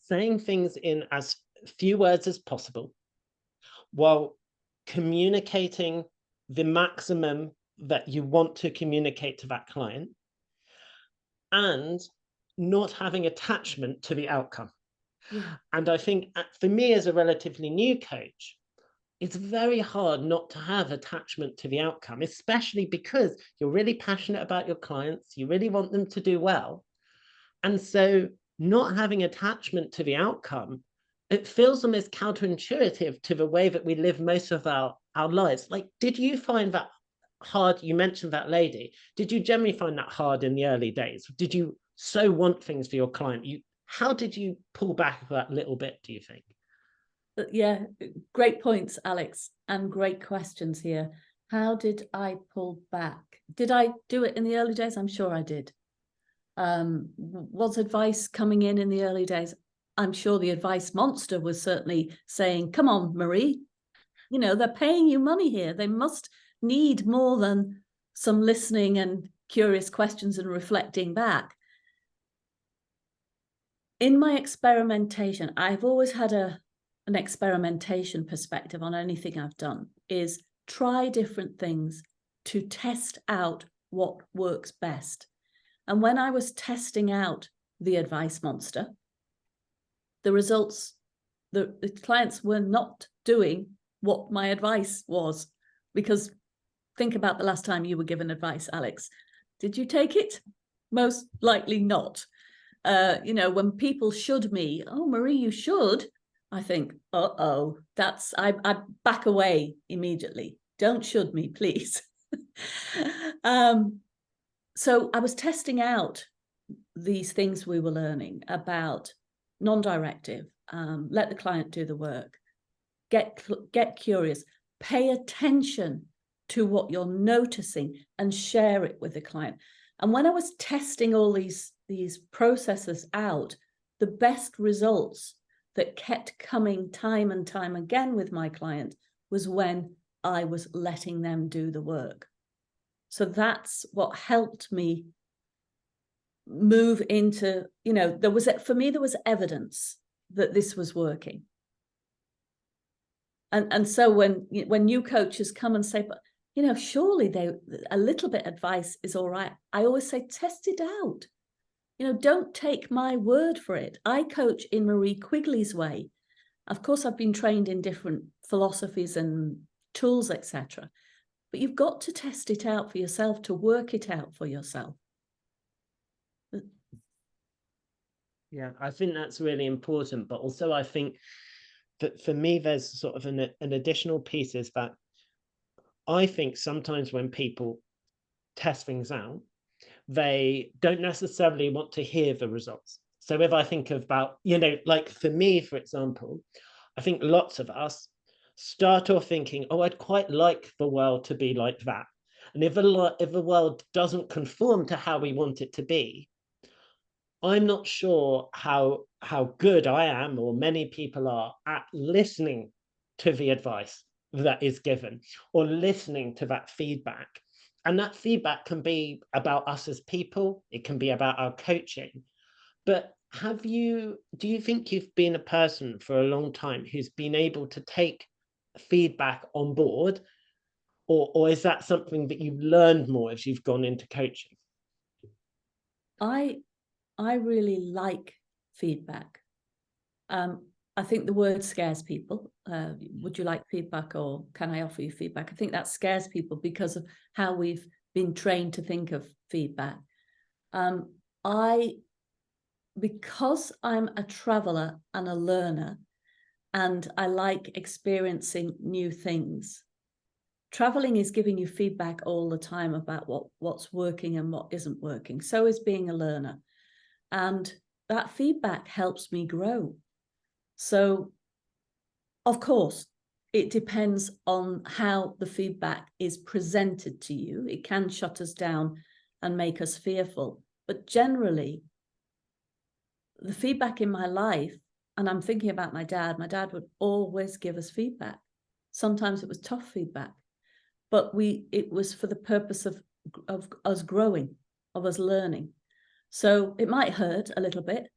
saying things in as few words as possible, while communicating the maximum that you want to communicate to that client, and not having attachment to the outcome. Yeah. And I think for me, as a relatively new coach, it's very hard not to have attachment to the outcome, especially because you're really passionate about your clients, you really want them to do well. And so not having attachment to the outcome, it feels almost counterintuitive to the way that we live most of our lives. Like, did you find that hard? You mentioned that lady. Did you generally find that hard in the early days? Did you so want things for your client? How did you pull back that little bit, do you think? Yeah, great points, Alex, and great questions here. How did I pull back? Did I do it in the early days? I'm sure I did. Was advice coming in the early days? I'm sure the advice monster was certainly saying, come on, Marie, they're paying you money here. They must need more than some listening and curious questions and reflecting back. In my experimentation, I've always had an experimentation perspective on anything I've done, is try different things to test out what works best. And when I was testing out the advice monster, the results, the clients were not doing what my advice was. Because think about the last time you were given advice, Alex. Did you take it? Most likely not. When people should me, oh, Marie, you should, I think, uh-oh, I back away immediately. Don't should me, please. So I was testing out these things we were learning about non-directive, let the client do the work, get curious, pay attention to what you're noticing and share it with the client. And when I was testing all these processes out, the best results that kept coming time and time again with my client was when I was letting them do the work. So that's what helped me move into, for me, there was evidence that this was working. And so when new coaches come and say, but surely a little bit advice is all right, I always say, test it out. Don't take my word for it. I coach in Marie Quigley's way. Of course, I've been trained in different philosophies and tools, etc. But you've got to test it out for yourself, to work it out for yourself. Yeah, I think that's really important. But also, I think that for me, there's sort of an additional piece, is that I think sometimes when people test things out, they don't necessarily want to hear the results. So if I think about, like for me, for example, I think lots of us start off thinking, oh, I'd quite like the world to be like that. And if the world doesn't conform to how we want it to be, I'm not sure how good I am, or many people are, at listening to the advice that is given, or listening to that feedback. and that feedback can be about us as people, it can be about our coaching. But do you think you've been a person for a long time who's been able to take feedback on board, or is that something that you've learned more as you've gone into coaching? I really like feedback. I think the word scares people. Would you like feedback, or can I offer you feedback? I think that scares people because of how we've been trained to think of feedback. Because I'm a traveler and a learner, and I like experiencing new things, traveling is giving you feedback all the time about what's working and what isn't working. So is being a learner. And that feedback helps me grow. So, of course, it depends on how the feedback is presented to you. It can shut us down and make us fearful. But generally, the feedback in my life, and I'm thinking about my dad would always give us feedback. Sometimes it was tough feedback, but it was for the purpose of us growing, of us learning. So it might hurt a little bit,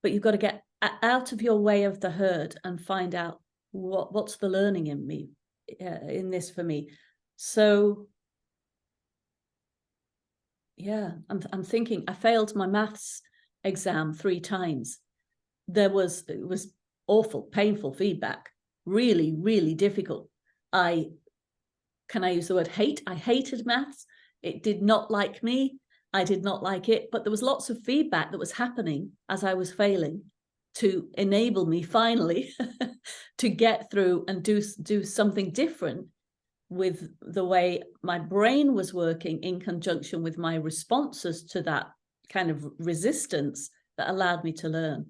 but you've got to get out of your way of the hurt and find out what's the learning in me, in this for me. So yeah, I'm thinking, I failed my maths exam 3 times. It was awful, painful feedback, really, really difficult. Can I use the word hate? I hated maths. It did not like me. I did not like it, but there was lots of feedback that was happening as I was failing to enable me finally to get through and do something different with the way my brain was working in conjunction with my responses to that kind of resistance that allowed me to learn.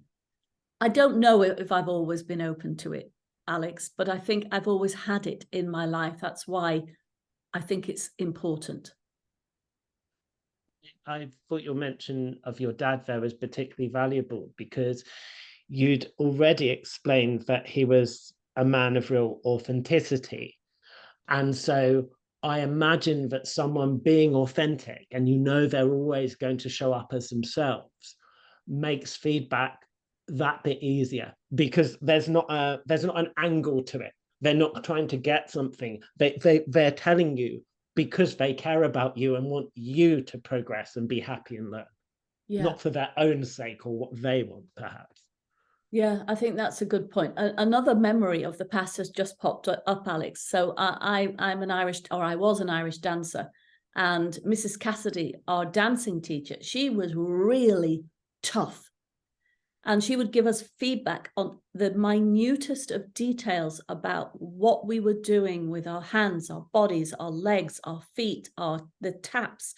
I don't know if I've always been open to it, Alex, but I think I've always had it in my life. That's why I think it's important. I thought your mention of your dad there was particularly valuable, because you'd already explained that he was a man of real authenticity. And so I imagine that someone being authentic, and they're always going to show up as themselves, makes feedback that bit easier, because there's not an angle to it. They're not trying to get something. They're telling you because they care about you and want you to progress and be happy and learn, not for their own sake or what they want, perhaps. Yeah, I think that's a good point. Another memory of the past has just popped up, Alex. So I was an Irish dancer, and Mrs. Cassidy, our dancing teacher, she was really tough. And she would give us feedback on the minutest of details about what we were doing with our hands, our bodies, our legs, our feet, the taps,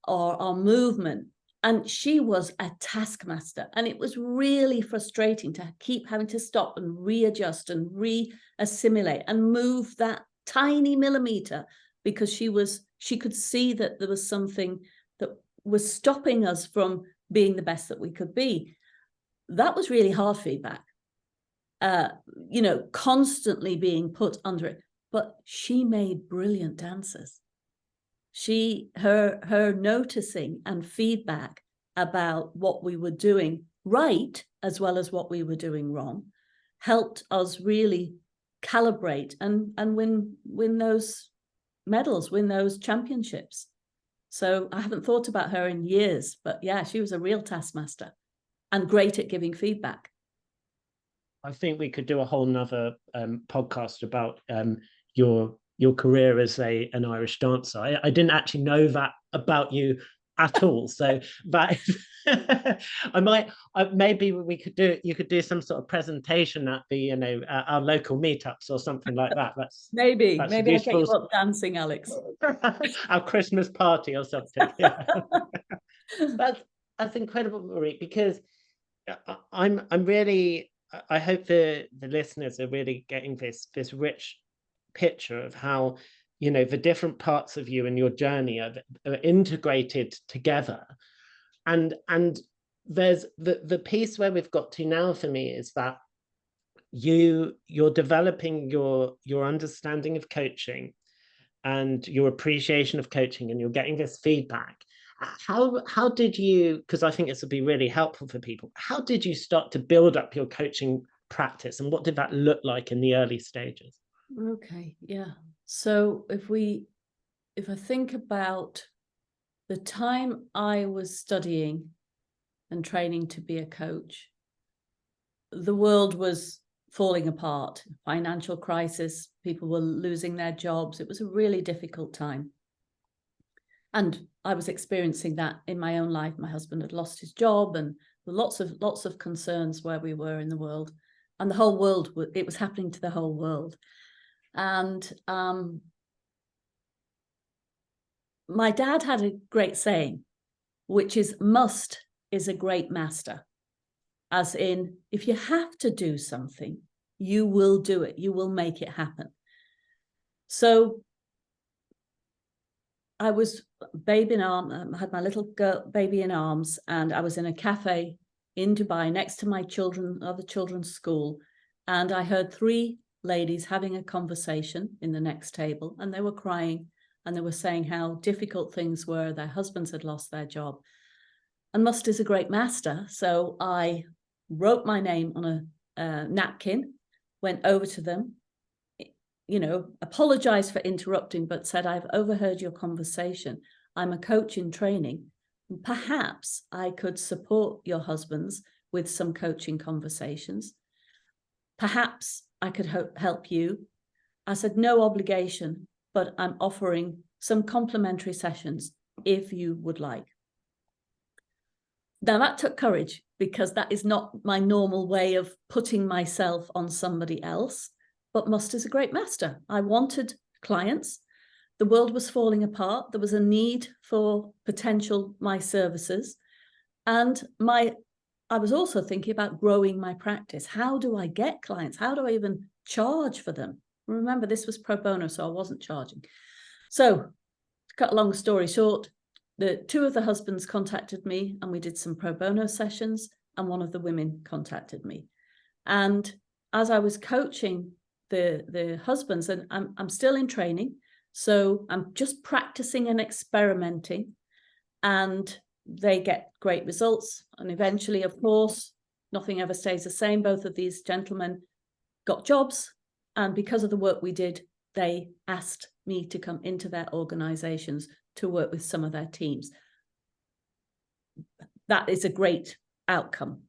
or our movement. And she was a taskmaster. And it was really frustrating to keep having to stop and readjust and re-assimilate and move that tiny millimeter, because she could see that there was something that was stopping us from being the best that we could be. That was really hard feedback, constantly being put under it. But she made brilliant dancers. Her noticing and feedback about what we were doing right as well as what we were doing wrong helped us really calibrate and win those medals, win those championships. So I haven't thought about her in years, but yeah, she was a real taskmaster and great at giving feedback. I think we could do a whole nother podcast about your career as an Irish dancer. I didn't actually know that about you at all. So that maybe we could do, you could do some sort of presentation at the our local meetups or something like that. Maybe I'll get you up dancing, Alex. Our Christmas party or something. That's incredible, Marie, because I hope the listeners are really getting this rich picture of how the different parts of you and your journey are integrated together. And there's the piece where we've got to now for me is that you're developing your understanding of coaching, and your appreciation of coaching, and you're getting this feedback, how did you, because I think this would be really helpful for people, how did you start to build up your coaching practice, and what did that look like in the early stages? Okay, yeah. So if I think about the time I was studying and training to be a coach, the world was falling apart, financial crisis, people were losing their jobs. It was a really difficult time. And I was experiencing that in my own life. My husband had lost his job, and lots of concerns where we were in the world. And the whole world, it was happening to the whole world. And my dad had a great saying, which is, must is a great master. As in, if you have to do something, you will do it. You will make it happen. So I was baby in arms, I had my little girl baby in arms, and I was in a cafe in Dubai next to my other children's school. And I heard three ladies having a conversation in the next table, and they were crying, and they were saying how difficult things were. Their husbands had lost their job. And must is a great master. So I wrote my name on a napkin, went over to them, apologized for interrupting, but said, I've overheard your conversation. I'm a coach in training. Perhaps I could support your husbands with some coaching conversations. Perhaps I could help you. I said, no obligation, but I'm offering some complimentary sessions if you would like. Now that took courage, because that is not my normal way of putting myself on somebody else, but must is a great master. I wanted clients. The world was falling apart. There was a need for my services. And I was also thinking about growing my practice. How do I get clients? How do I even charge for them? Remember, this was pro bono, so I wasn't charging. So to cut a long story short, the two of the husbands contacted me, and we did some pro bono sessions, and one of the women contacted me. And as I was coaching the husbands, and I'm still in training, so I'm just practicing and experimenting, and they get great results. And eventually, of course, nothing ever stays the same. Both of these gentlemen got jobs, and because of the work we did, they asked me to come into their organizations to work with some of their teams. That is a great outcome.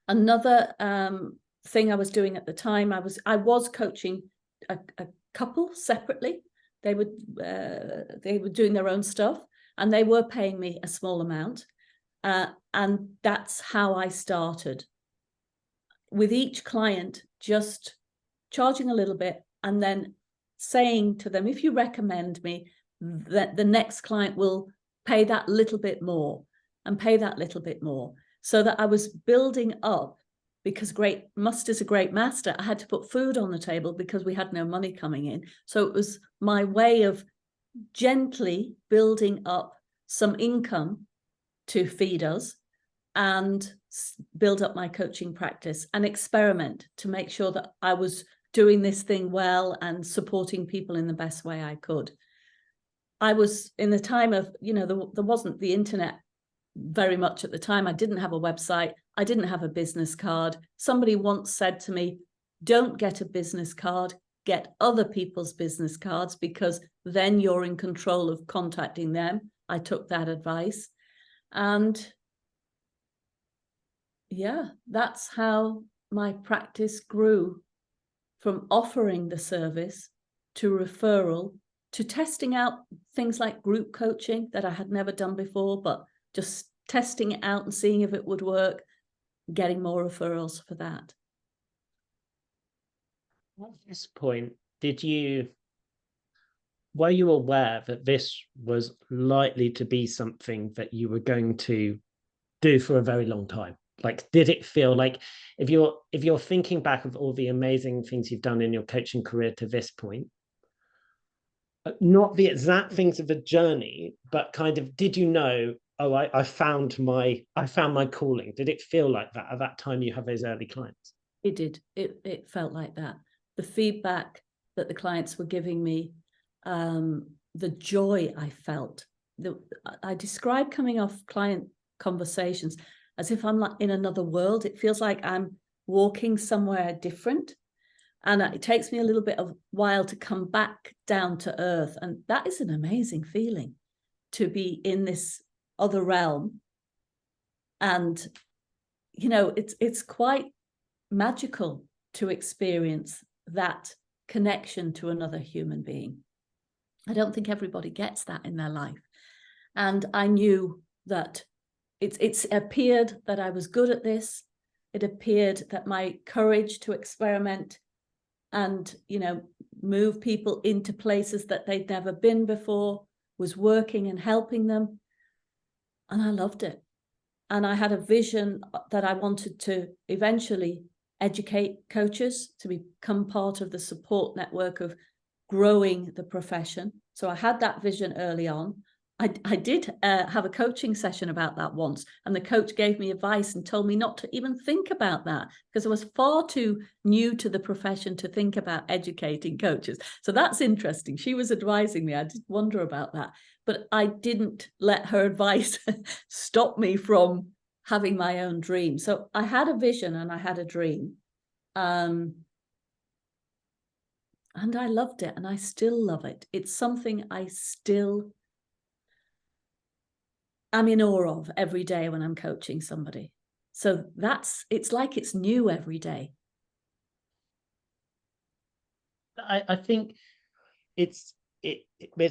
Another thing I was doing at the time, I was coaching a couple separately. They were doing their own stuff, and they were paying me a small amount. And that's how I started. With each client, just charging a little bit, and then saying to them, if you recommend me, that the next client will pay that little bit more and pay that little bit more, so that I was building up. Because must is a great master. I had to put food on the table because we had no money coming in. So it was my way of gently building up some income to feed us, and build up my coaching practice and experiment to make sure that I was doing this thing well and supporting people in the best way I could. I was in the time of, there wasn't the internet very much at the time. I didn't have a website. I didn't have a business card. Somebody once said to me, don't get a business card, get other people's business cards, because then you're in control of contacting them. I took that advice. And yeah, that's how my practice grew, from offering the service to referral to testing out things like group coaching that I had never done before, but just testing it out and seeing if it would work, getting more referrals for that. At this point, were you aware that this was likely to be something that you were going to do for a very long time? Like, did it feel like, if you're thinking back of all the amazing things you've done in your coaching career to this point, not the exact things of the journey, but kind of, did you know, oh, I found my calling? Did it feel like that at that time you had those early clients? It did. It felt like that. The feedback that the clients were giving me the joy I felt. I describe coming off client conversations as if I'm like in another world. It feels like I'm walking somewhere different. And it takes me a little bit of while to come back down to earth. And that is an amazing feeling, to be in this other realm. And, you know, it's quite magical to experience that connection to another human being. I don't think everybody gets that in their life. And I knew that it's appeared that I was good at this. It appeared that my courage to experiment and, you know, move people into places that they'd never been before was working and helping them. And I loved it. And I had a vision that I wanted to eventually educate coaches to become part of the support network of growing the profession. So I had that vision early on. I did have a coaching session about that once, and the coach gave me advice and told me not to even think about that because I was far too new to the profession to think about educating coaches. So that's interesting. She was advising me. I did wonder about that, but I didn't let her advice stop me from having my own dream. So I had a vision and I had a dream. And I loved it, and I still love it. It's something I still am in awe of every day when I'm coaching somebody. So it's like it's new every day. I think it's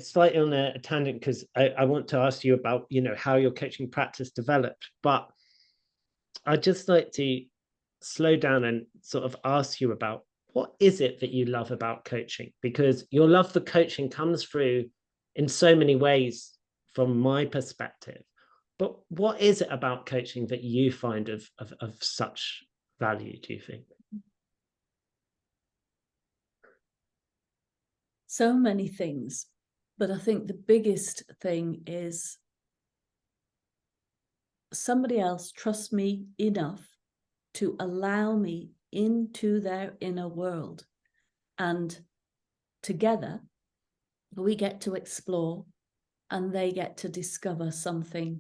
slightly on a tangent because I want to ask you about, you know, how your coaching practice developed, but I'd just like to slow down and sort of ask you about what is it that you love about coaching? Because your love for coaching comes through in so many ways from my perspective. But what is it about coaching that you find of such value, do you think? So many things, but I think the biggest thing is somebody else trusts me enough to allow me into their inner world. And together, we get to explore and they get to discover something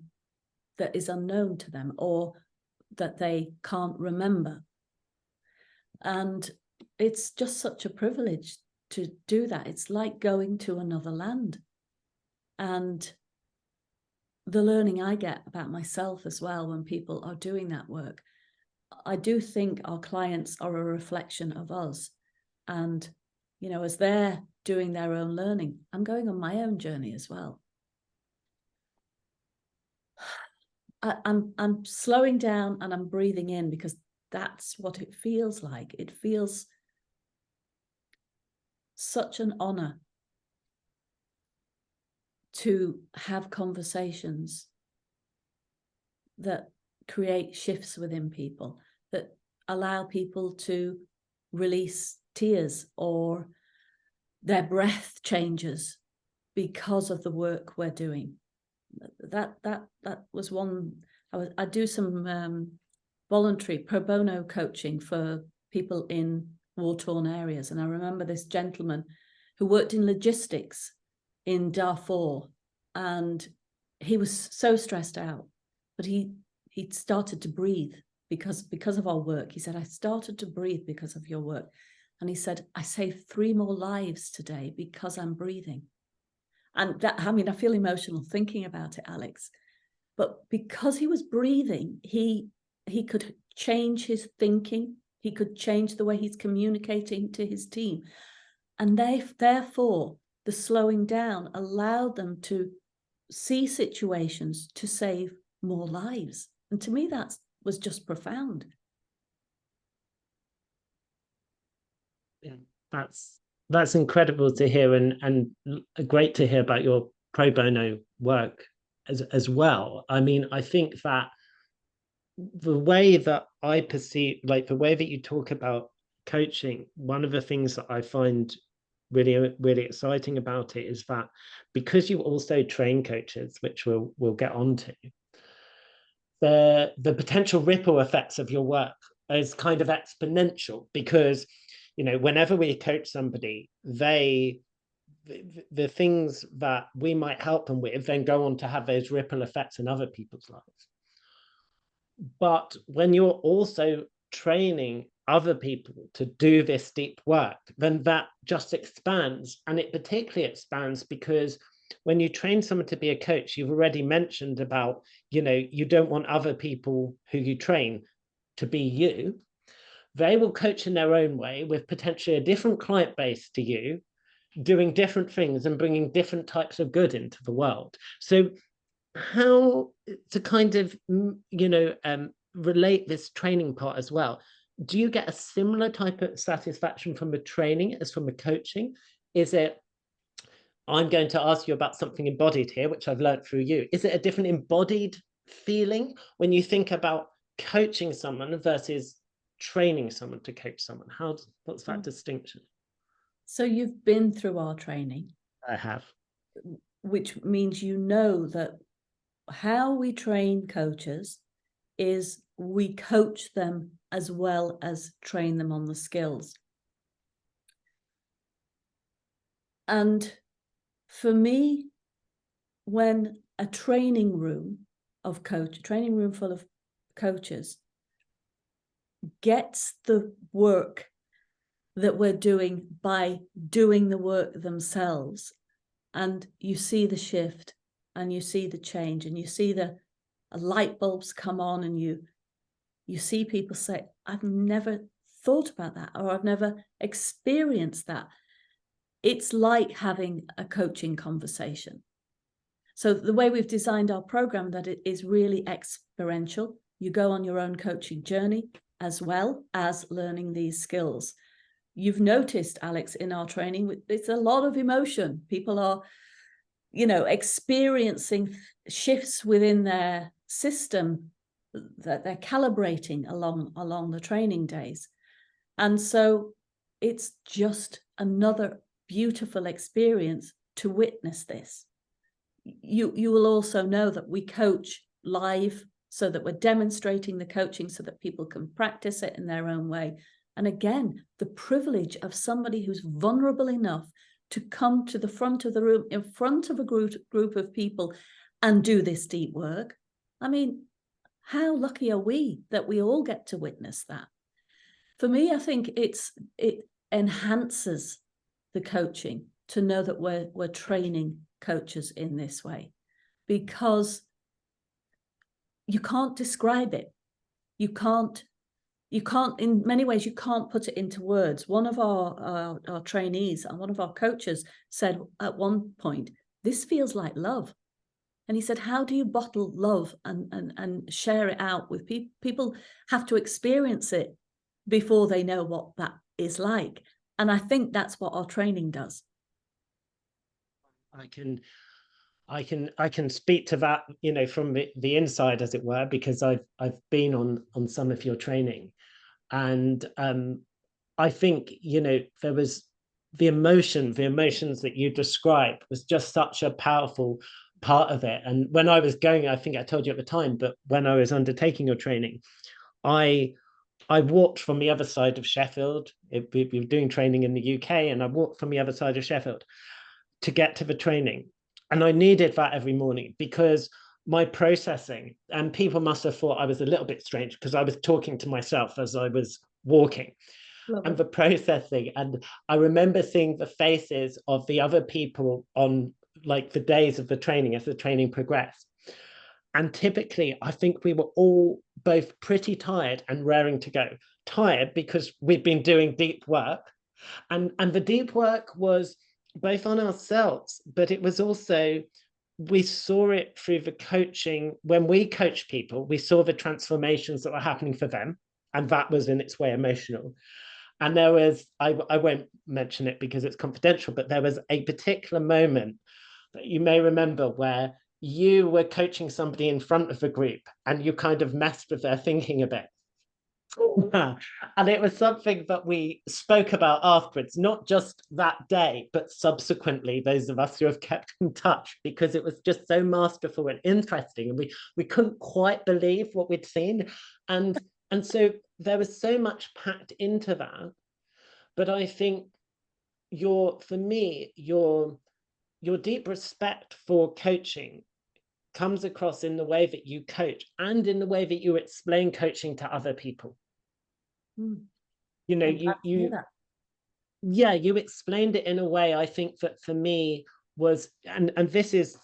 that is unknown to them or that they can't remember. And it's just such a privilege to do that. It's like going to another land. And the learning I get about myself as well when people are doing that work, I do think our clients are a reflection of us. And, you know, as they're doing their own learning, I'm going on my own journey as well. I'm slowing down and I'm breathing in because that's what it feels like. It feels such an honor to have conversations that create shifts within people, that allow people to release tears or their breath changes because of the work we're doing. That was one. I do some voluntary pro bono coaching for people in war-torn areas, and I remember this gentleman who worked in logistics in Darfur, and he was so stressed out, but he started to breathe because of our work. He said, I started to breathe because of your work. And he said, I saved 3 more lives today because I'm breathing. And that, I mean, I feel emotional thinking about it, Alex. But because he was breathing, he could change his thinking. He could change the way he's communicating to his team. And therefore, the slowing down allowed them to see situations to save more lives. And to me, that was just profound. Yeah, that's incredible to hear, and great to hear about your pro bono work as well. I mean, I think that the way that I perceive, like the way that you talk about coaching, one of the things that I find really, really exciting about it is that because you also train coaches, which we'll get onto, the potential ripple effects of your work is kind of exponential because, you know, whenever we coach somebody, they the things that we might help them with then go on to have those ripple effects in other people's lives. But when you're also training other people to do this deep work, then that just expands. And it particularly expands because when you train someone to be a coach, you've already mentioned about, you don't want other people who you train to be you. They will coach in their own way with potentially a different client base to you, doing different things and bringing different types of good into the world. So how to kind of, relate this training part as well. Do you get a similar type of satisfaction from the training as from the coaching? Is it, I'm going to ask you about something embodied here, which I've learned through you. Is it a different embodied feeling when you think about coaching someone versus training someone to coach someone? What's that distinction? So you've been through our training. I have. Which means that how we train coaches is we coach them as well as train them on the skills. And for me, when a training room full of coaches gets the work that we're doing by doing the work themselves, and you see the shift and you see the change and you see the light bulbs come on, and you see people say, I've never thought about that, or I've never experienced that. It's like having a coaching conversation. So the way we've designed our program, that it is really experiential. You go on your own coaching journey as well as learning these skills. You've noticed, Alex, in our training, it's a lot of emotion. People are, experiencing shifts within their system that they're calibrating along the training days. And so it's just another beautiful experience to witness this. You will also know that we coach live, so that we're demonstrating the coaching so that people can practice it in their own way. And again, the privilege of somebody who's vulnerable enough to come to the front of the room in front of a group of people and do this deep work. I mean, how lucky are we that we all get to witness that? For me, I think it enhances the coaching to know that we're training coaches in this way, because you can't describe it. You can't, in many ways, you can't put it into words. One of our trainees and one of our coaches said at one point, this feels like love. And he said, how do you bottle love and share it out with people? People have to experience it before they know what that is like. And I think that's what our training does. I can speak to that, from the inside, as it were, because I've been on some of your training, and I think there was the emotions that you described was just such a powerful part of it. And when I was going, I think I told you at the time, but when I was undertaking your training, I walked from the other side of Sheffield. We were doing training in the UK, and I walked from the other side of Sheffield to get to the training. And I needed that every morning, because my processing, and people must have thought I was a little bit strange because I was talking to myself as I was walking. And the processing, and I remember seeing the faces of the other people on like the days of the training as the training progressed. And typically, I think we were all both pretty tired and raring to go. Tired because we've been doing deep work, and the deep work was both on ourselves, but it was also, we saw it through the coaching. When we coach people, we saw the transformations that were happening for them, and that was in its way emotional. And there was, I won't mention it because it's confidential, but there was a particular moment that you may remember where you were coaching somebody in front of a group and you kind of messed with their thinking a bit. And it was something that we spoke about afterwards, not just that day, but subsequently, those of us who have kept in touch, because it was just so masterful and interesting. And we couldn't quite believe what we'd seen. And so there was so much packed into that. But I think for me, your deep respect for coaching comes across in the way that you coach and in the way that you explain coaching to other people. You know, you explained it in a way, I think, that for me was, and this is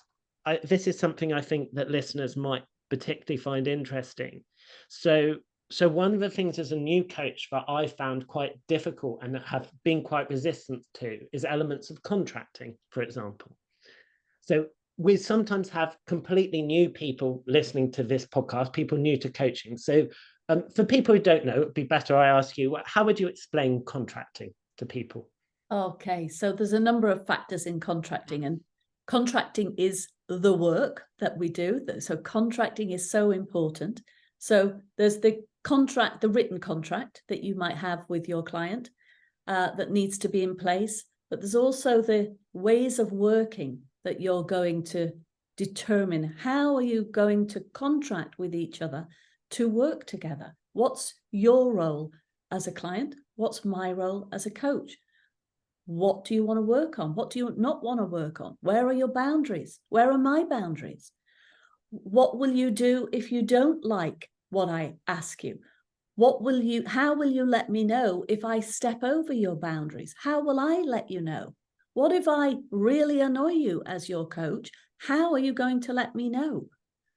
something I think that listeners might particularly find interesting. So one of the things as a new coach that I found quite difficult and have been quite resistant to is elements of contracting, for example. So we sometimes have completely new people listening to this podcast, people new to coaching. So for people who don't know, it'd be better I ask you, how would you explain contracting to people? Okay, so there's a number of factors in contracting, and contracting is the work that we do. So contracting is so important. So there's the contract, the written contract that you might have with your client that needs to be in place. But there's also the ways of working that you're going to determine. How are you going to contract with each other to work together? What's your role as a client? What's my role as a coach? What do you want to work on? What do you not want to work on? Where are your boundaries? Where are my boundaries? What will you do if you don't like what I ask you? How will you let me know if I step over your boundaries? How will I let you know? What if I really annoy you as your coach? How are you going to let me know?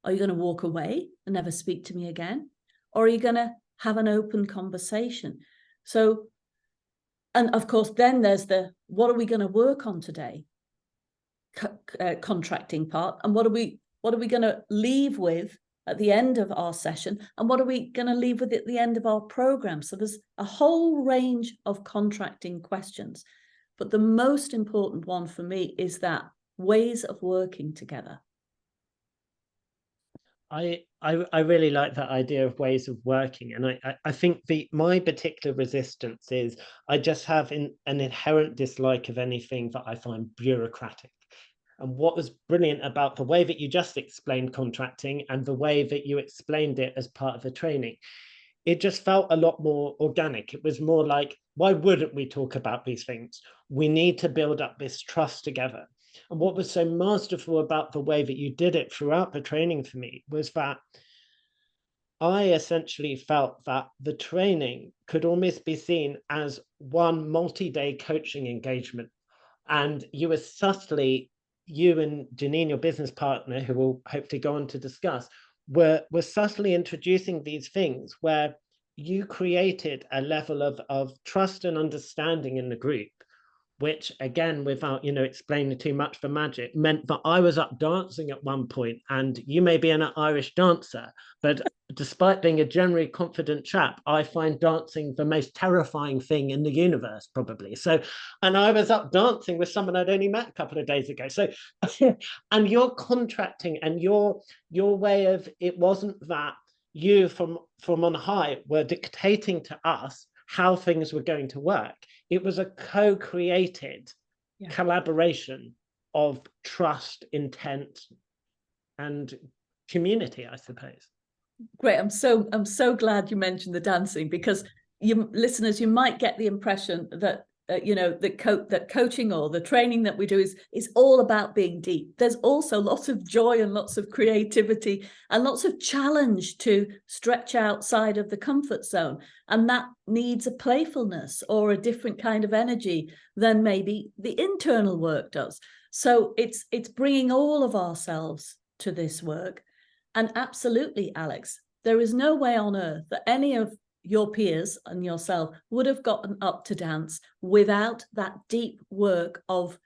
Are you going to walk away and never speak to me again? Or are you going to have an open conversation? So, and of course, then there's the, what are we going to work on today? Contracting part. And what are we going to leave with at the end of our session? And what are we going to leave with at the end of our program? So there's a whole range of contracting questions. But the most important one for me is that ways of working together. I really like that idea of ways of working, and I think my particular resistance is I just have an inherent dislike of anything that I find bureaucratic. And what was brilliant about the way that you just explained contracting and the way that you explained it as part of the training, it just felt a lot more organic. It was more like, why wouldn't we talk about these things? We need to build up this trust together. And what was so masterful about the way that you did it throughout the training for me was that I essentially felt that the training could almost be seen as one multi-day coaching engagement. And you were subtly, you and Janine, your business partner, who we'll hope to go on to discuss, were subtly introducing these things where you created a level of trust and understanding in the group, which, again, without explaining too much the magic, meant that I was up dancing at one point, and you may be an Irish dancer, but despite being a generally confident chap, I find dancing the most terrifying thing in the universe, probably. So, and I was up dancing with someone I'd only met a couple of days ago. So, and your contracting and your way of, it wasn't that you from on high were dictating to us how things were going to work. It was a co-created collaboration of trust, intent, and community, I suppose. Great. I'm so glad you mentioned the dancing, because you listeners, you might get the impression that that coaching or the training that we do is all about being deep. There's also lots of joy and lots of creativity and lots of challenge to stretch outside of the comfort zone, and that needs a playfulness or a different kind of energy than maybe the internal work does. So it's bringing all of ourselves to this work. And absolutely, Alex, there is no way on earth that any of your peers and yourself would have gotten up to dance without that deep work of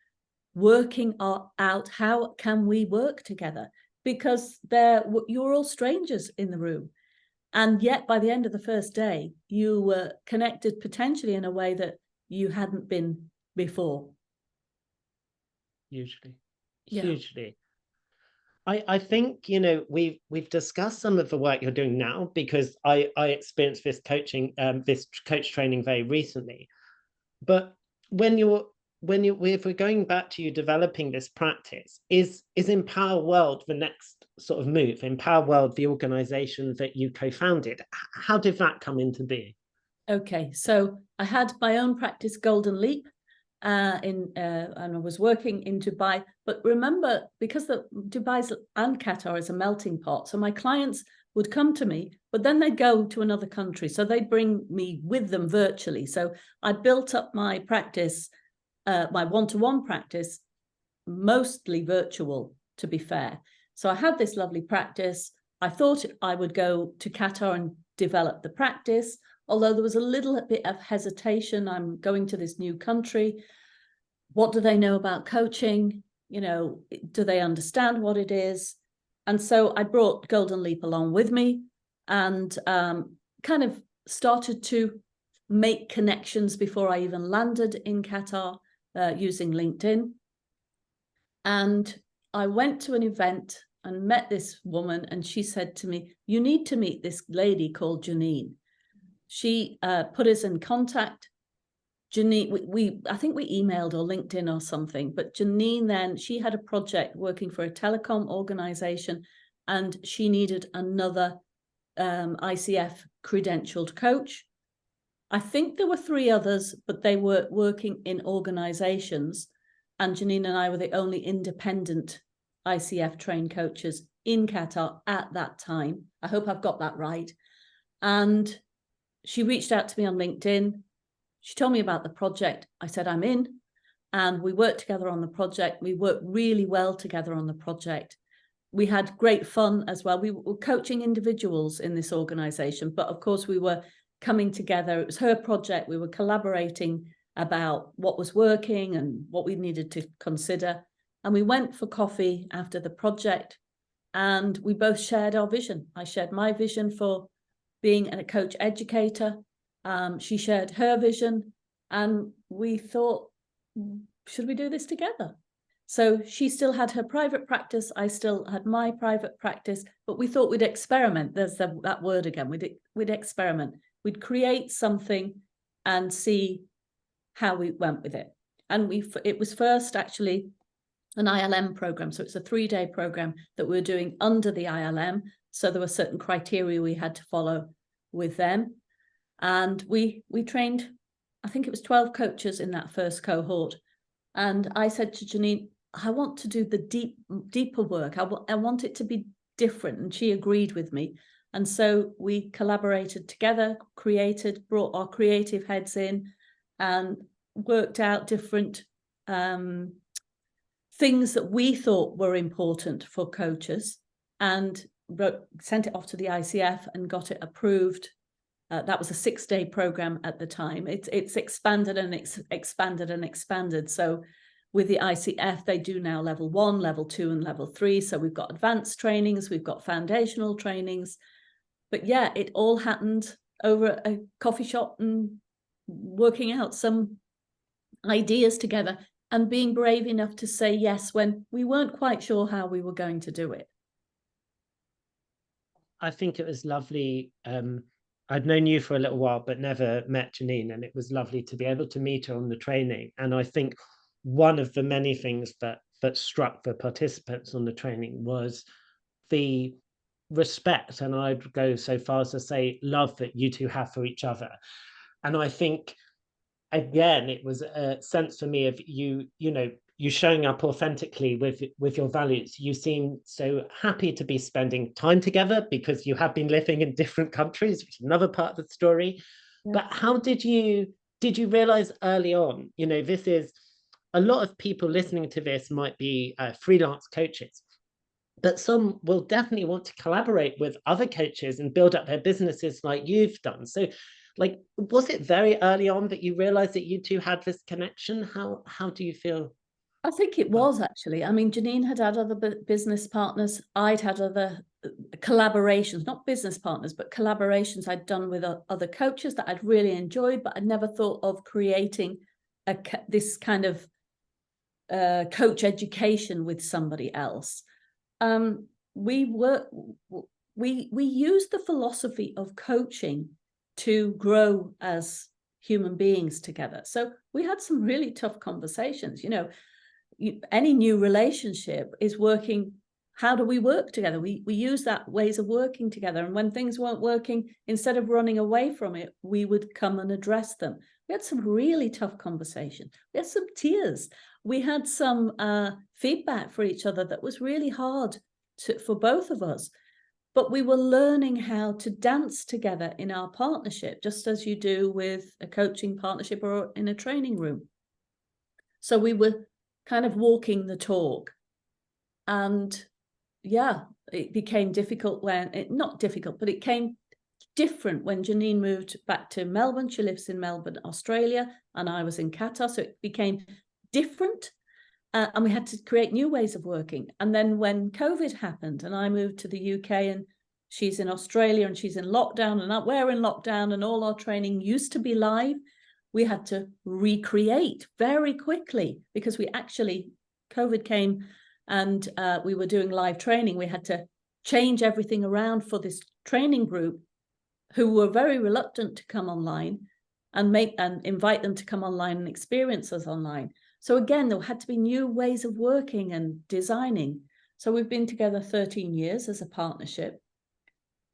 working out how can we work together, because you're all strangers in the room, and yet by the end of the first day you were connected potentially in a way that you hadn't been before. Hugely. I think we've discussed some of the work you're doing now, because I experienced this coach training very recently. But if we're going back to you developing this practice, is Empower World the next sort of move? Empower World, the organization that you co-founded, how did that come into being? Okay, so I had my own practice, Golden Leap, and I was working in Dubai. But remember, because Dubai and Qatar is a melting pot, so my clients would come to me, but then they'd go to another country, so they'd bring me with them virtually. So I built up my practice, my one-to-one practice, mostly virtual, to be fair. So I had this lovely practice. I thought I would go to Qatar and develop the practice, although there was a little bit of hesitation. I'm going to this new country. What do they know about coaching? You know, do they understand what it is? And so I brought Golden Leap along with me, and kind of started to make connections before I even landed in Qatar, using LinkedIn. And I went to an event and met this woman, and she said to me, "You need to meet this lady called Janine." She put us in contact. Janine, I think we emailed or LinkedIn or something, but Janine then, she had a project working for a telecom organization, and she needed another ICF credentialed coach. I think there were 3 others, but they were working in organizations, and Janine and I were the only independent ICF trained coaches in Qatar at that time. I hope I've got that right. And she reached out to me on LinkedIn. She told me about the project. I said, I'm in. And we worked together on the project. We worked really well together on the project. We had great fun as well. We were coaching individuals in this organization, but of course we were coming together. It was her project. We were collaborating about what was working and what we needed to consider. And we went for coffee after the project, and we both shared our vision. I shared my vision for being a coach educator. She shared her vision, and we thought, should we do this together? So she still had her private practice. I still had my private practice, but we thought we'd experiment. There's that word again. We'd experiment. We'd create something and see how we went with it. And it was first actually an ILM program. So it's a 3-day program that we were doing under the ILM. So there were certain criteria we had to follow with them. And we trained, I think it was 12 coaches in that first cohort. And I said to Janine, I want to do the deeper work. I want it to be different. And she agreed with me. And so we collaborated together, brought our creative heads in, and worked out different things that we thought were important for coaches, and sent it off to the ICF and got it approved. That was a 6-day program at the time. It's expanded and expanded and expanded. So with the ICF, they do now level 1, level 2, and level 3. So we've got advanced trainings, we've got foundational trainings. But yeah, it all happened over a coffee shop and working out some ideas together and being brave enough to say yes when we weren't quite sure how we were going to do it. I think it was lovely. I'd known you for a little while, but never met Janine, and it was lovely to be able to meet her on the training. And I think one of the many things that struck the participants on the training was the respect, and I'd go so far as to say love, that you two have for each other. And I think, again, it was a sense for me of you showing up authentically with your values. You seem so happy to be spending time together because you have been living in different countries, which is another part of the story. Yeah. But how did you realize early on, this is, a lot of people listening to this might be freelance coaches, but some will definitely want to collaborate with other coaches and build up their businesses like you've done. So was it very early on that you realized that you two had this connection? How do you feel? I think it was, actually. I mean, Janine had other business partners. I'd had other collaborations, not business partners, but collaborations I'd done with other coaches that I'd really enjoyed, but I'd never thought of creating this kind of coach education with somebody else. We used the philosophy of coaching to grow as human beings together. So we had some really tough conversations. Any new relationship is working. How do we work together? We use that ways of working together. And when things weren't working, instead of running away from it, we would come and address them. We had some really tough conversation. We had some tears. We had some feedback for each other that was really hard for both of us. But we were learning how to dance together in our partnership, just as you do with a coaching partnership or in a training room. So we were kind of walking the talk. And yeah, it became difficult not difficult, but it came different when Janine moved back to Melbourne. She lives in Melbourne, Australia, and I was in Qatar. So it became different. And we had to create new ways of working. And then when COVID happened and I moved to the UK and she's in Australia and she's in lockdown and we're in lockdown and all our training used to be live, we had to recreate very quickly because COVID came and we were doing live training. We had to change everything around for this training group who were very reluctant to come online and invite them to come online and experience us online. So again, there had to be new ways of working and designing. So we've been together 13 years as a partnership.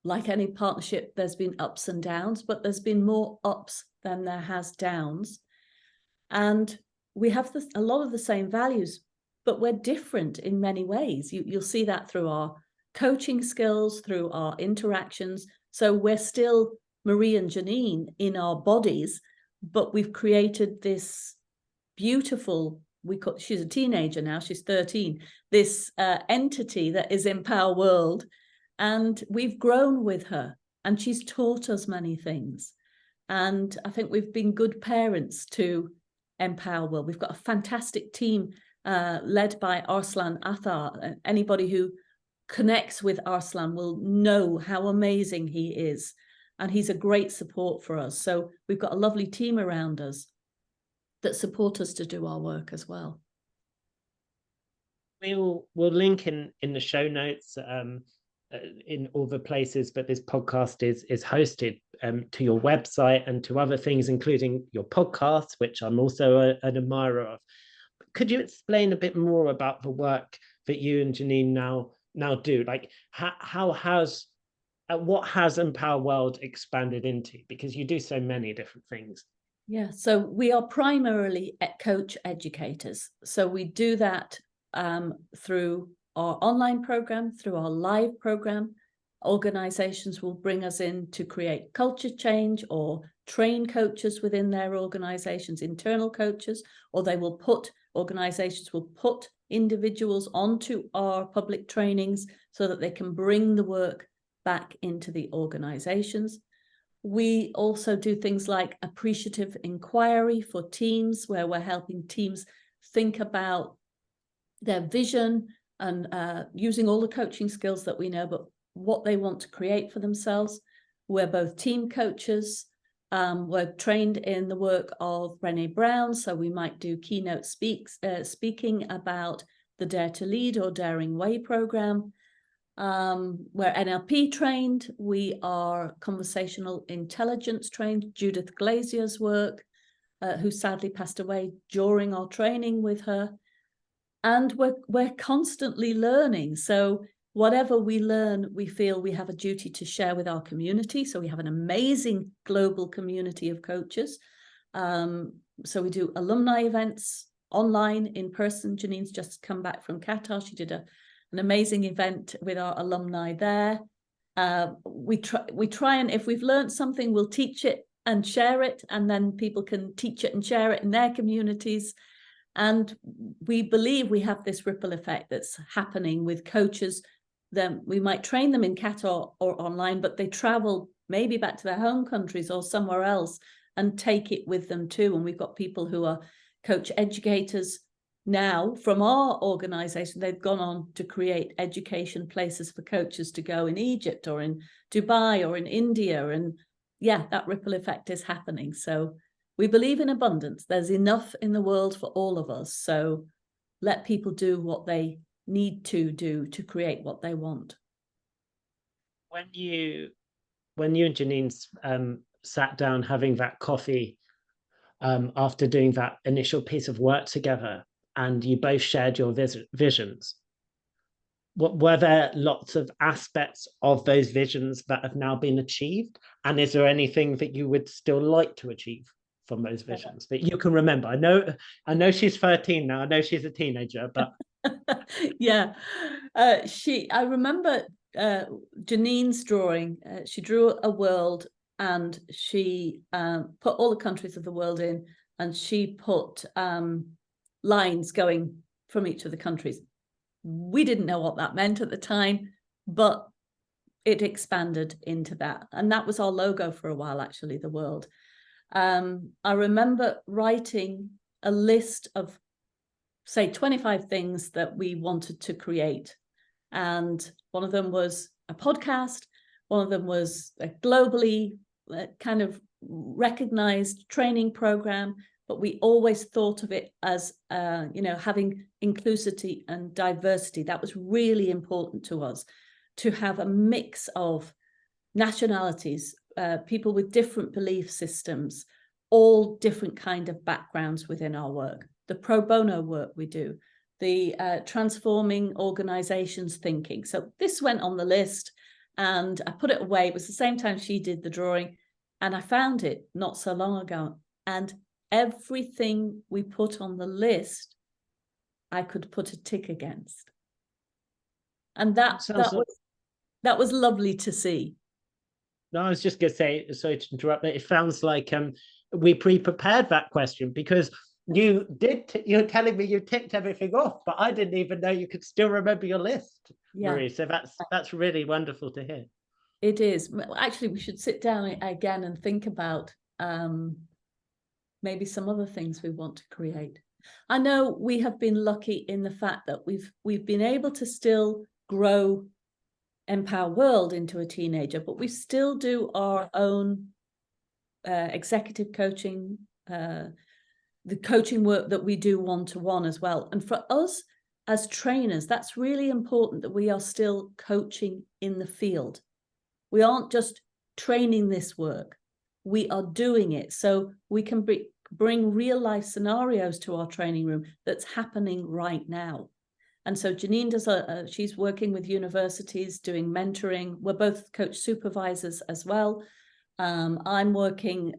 Like any partnership, there's been ups and downs, but there's been more ups than there has downs. And we have a lot of the same values, but we're different in many ways. You'll see that through our coaching skills, through our interactions. So we're still Marie and Janine in our bodies, but we've created this beautiful, she's a teenager now, she's 13, this entity that is Empower World. And we've grown with her and she's taught us many things. And I think we've been good parents to Empower World. We've got a fantastic team led by Arslan Athar. Anybody who connects with Arslan will know how amazing he is. And he's a great support for us. So we've got a lovely team around us that support us to do our work as well. We'll link in the show notes in all the places that this podcast is hosted, to your website and to other things, including your podcast, which I'm also an admirer of. Could you explain a bit more about the work that you and Janine now do? Like what has Empower World expanded into? Because you do so many different things. Yeah, so we are primarily coach educators. So we do that through our online program, through our live program. Organizations will bring us in to create culture change or train coaches within their organizations, internal coaches, or organizations will put individuals onto our public trainings so that they can bring the work back into the organizations. We also do things like appreciative inquiry for teams, where we're helping teams think about their vision and using all the coaching skills that we know, but what they want to create for themselves. We're both team coaches. We're trained in the work of Brené Brown, so we might do keynote speaking about the Dare to Lead or Daring Way program. We're NLP trained. We are conversational intelligence trained. Judith Glazier's work, who sadly passed away during our training with her. And we're constantly learning. So whatever we learn, we feel we have a duty to share with our community. So we have an amazing global community of coaches. So we do alumni events online, in person. Janine's just come back from Qatar. She did an amazing event with our alumni there. We try and if we've learned something, we'll teach it and share it, and then people can teach it and share it in their communities. And we believe we have this ripple effect that's happening with coaches. Then we might train them in Qatar or online, but they travel maybe back to their home countries or somewhere else and take it with them too. And we've got people who are coach educators now from our organization. They've gone on to create education places for coaches to go in Egypt or in Dubai or in India. And yeah, that ripple effect is happening. So we believe in abundance. There's enough in the world for all of us. So let people do what they need to do to create what they want. When you and Janine sat down having that coffee after doing that initial piece of work together, and you both shared your visions, were there lots of aspects of those visions that have now been achieved? And is there anything that you would still like to achieve from those visions that you can remember? I know she's 13 now. I know she's a teenager, but yeah, I remember Janine's drawing. She drew a world, and she put all the countries of the world in, and she put lines going from each of the countries. We didn't know what that meant at the time, but it expanded into that. And that was our logo for a while, actually, the world. I remember writing a list of, say, 25 things that we wanted to create. And one of them was a podcast. One of them was a globally kind of recognized training program. But we always thought of it as, having inclusivity and diversity. That was really important to us, to have a mix of nationalities, people with different belief systems, all different kind of backgrounds within our work. The pro bono work we do, the transforming organizations thinking. So this went on the list, and I put it away. It was the same time she did the drawing, and I found it not so long ago. And everything we put on the list, I could put a tick against. And that was lovely to see. No, I was just going to say, sorry to interrupt, but it sounds like we pre-prepared that question, because you're telling me you ticked everything off, but I didn't even know you could still remember your list, Marie. So that's really wonderful to hear. It is. Actually, we should sit down again and think about maybe some other things we want to create. I know we have been lucky in the fact that we've been able to still grow Empower World into a teenager, but we still do our own executive coaching, the coaching work that we do one-to-one as well. And for us as trainers, that's really important, that we are still coaching in the field. We aren't just training this work, we are doing it. So we can bring real life scenarios to our training room that's happening right now. And so Janine does she's working with universities doing mentoring. We're both coach supervisors as well. I'm working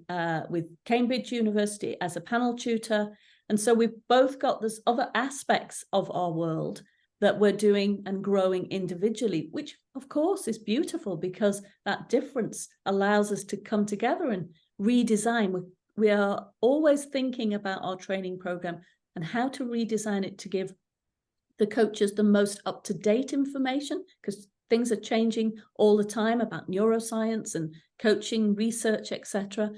with Cambridge University as a panel tutor. And so we've both got this other aspects of our world that we're doing and growing individually, which of course is beautiful, because that difference allows us to come together and redesign. We are always thinking about our training program and how to redesign it to give the coaches the most up-to-date information, because things are changing all the time about neuroscience and coaching research, etc.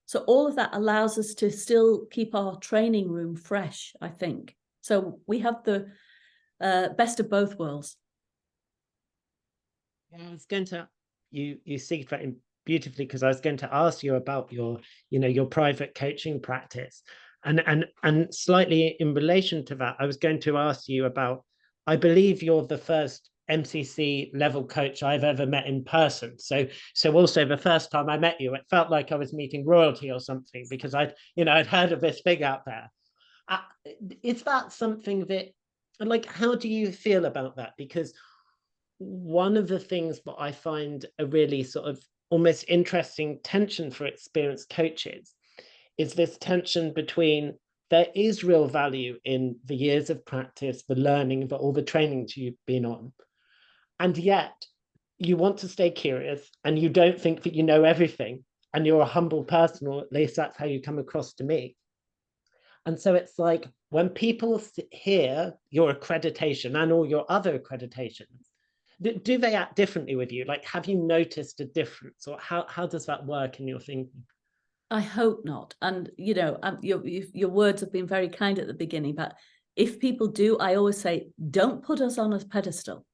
So all of that allows us to still keep our training room fresh, I think. So we have the best of both worlds. Yeah, I was going to, you see that beautifully, because I was going to ask you about your private coaching practice. And slightly in relation to that, I was going to ask you about, I believe you're the first MCC level coach I've ever met in person. So also the first time I met you, it felt like I was meeting royalty or something, because I'd heard of this thing out there. Is that something that, like, how do you feel about that? Because one of the things that I find a really sort of almost interesting tension for experienced coaches is this tension between, there is real value in the years of practice, the learning, all the trainings you've been on, and yet you want to stay curious, and you don't think that you know everything, and you're a humble person, or at least that's how you come across to me. And so it's like, when people hear your accreditation and all your other accreditations, do they act differently with you? Like, have you noticed a difference, or how does that work in your thinking? I hope not. And, your words have been very kind at the beginning, but if people do, I always say, don't put us on a pedestal.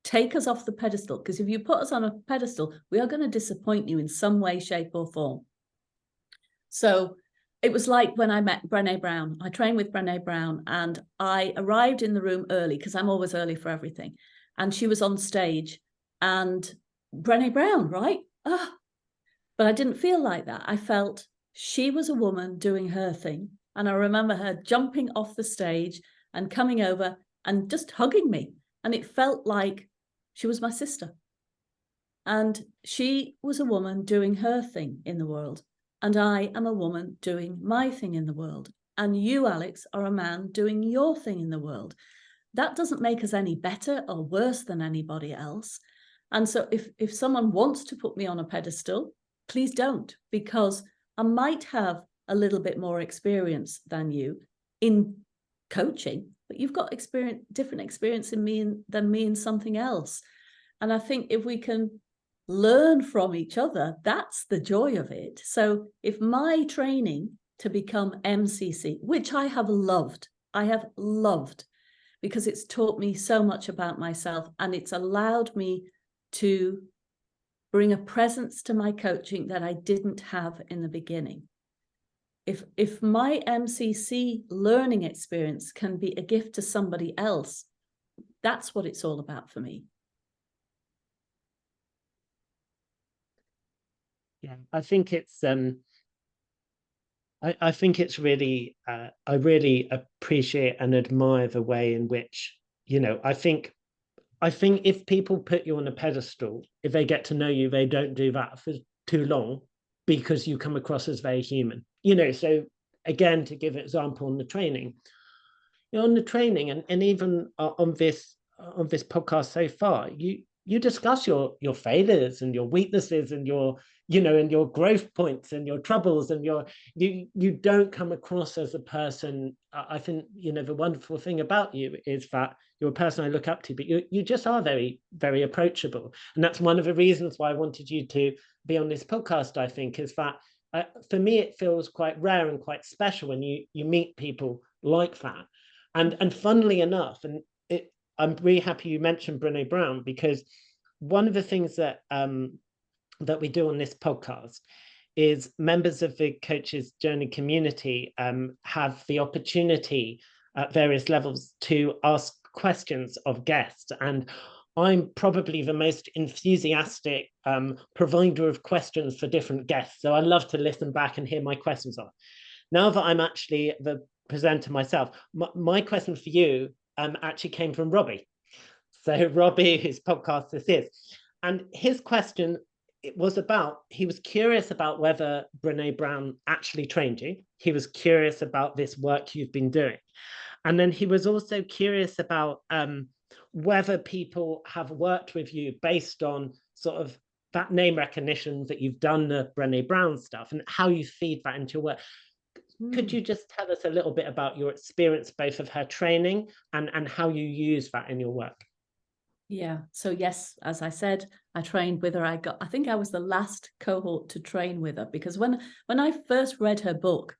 Take us off the pedestal, because if you put us on a pedestal, we are going to disappoint you in some way, shape, or form. So it was like when I met Brené Brown. I trained with Brené Brown, and I arrived in the room early, because I'm always early for everything. And she was on stage, and Brené Brown, right? But I didn't feel like that. I felt she was a woman doing her thing. And I remember her jumping off the stage and coming over and just hugging me. And it felt like she was my sister. And she was a woman doing her thing in the world. and I am a woman doing my thing in the world, and you, Alex, are a man doing your thing in the world. That doesn't make us any better or worse than anybody else. And so if someone wants to put me on a pedestal, please don't, because I might have a little bit more experience than you in coaching, but you've got different experience in me than me in something else. And I think if we can learn from each other, that's the joy of it. So if my training to become MCC, which I have loved because it's taught me so much about myself, and it's allowed me to bring a presence to my coaching that I didn't have in the beginning. If my MCC learning experience can be a gift to somebody else, that's what it's all about for me. Yeah, I think it's I think it's really I really appreciate and admire the way in which, you know, I think if people put you on a pedestal, if they get to know you, they don't do that for too long, because you come across as very human, you know. So again, to give an example on the training, you know, on the training, and even on this podcast so far, you discuss your failures and your weaknesses and your, you know, and your growth points and your troubles, and you don't come across as a person. I think, you know, the wonderful thing about you is that you're a person I look up to, but you just are very, very approachable. And that's one of the reasons why I wanted you to be on this podcast, I think, is that for me, it feels quite rare and quite special when you meet people like that. And funnily enough, and I'm really happy you mentioned Brené Brown, because one of the things that that we do on this podcast is members of the Coaches Journey community have the opportunity at various levels to ask questions of guests. And I'm probably the most enthusiastic provider of questions for different guests. So I love to listen back and hear my questions on. Now that I'm actually the presenter myself, my question for you actually came from Robbie. So Robbie, whose podcast this is, and his question, it was about, he was curious about whether Brené Brown actually trained you. He was curious about this work you've been doing. And then he was also curious about whether people have worked with you based on sort of that name recognition that you've done the Brené Brown stuff, and how you feed that into your work. Could you just tell us a little bit about your experience, both of her training and how you use that in your work? Yeah. So yes, as I said, I trained with her. I think I was the last cohort to train with her, because when I first read her book,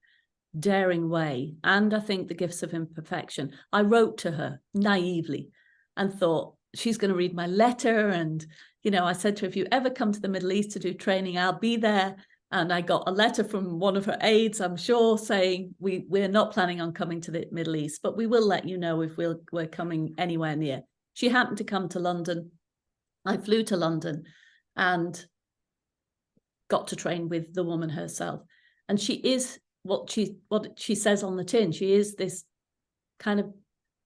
Daring Way, and I think The Gifts of Imperfection, I wrote to her naively and thought, she's going to read my letter. And, you know, I said to her, if you ever come to the Middle East to do training, I'll be there. And I got a letter from one of her aides, I'm sure, saying, we're not planning on coming to the Middle East, but we will let you know if we're coming anywhere near. She happened to come to London. I flew to London and got to train with the woman herself. And she is what she says on the tin. She is this kind of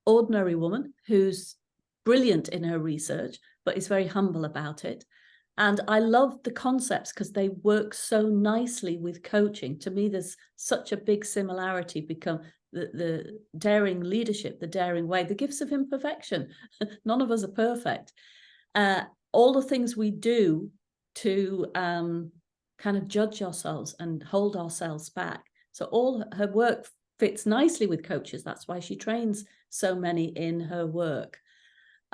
ordinary woman who's brilliant in her research, but is very humble about it. And I love the concepts because they work so nicely with coaching. To me, there's such a big similarity because the daring leadership, the daring way, the gifts of imperfection. None of us are perfect. All the things we do to kind of judge ourselves and hold ourselves back. So all her work fits nicely with coaches. That's why she trains so many in her work.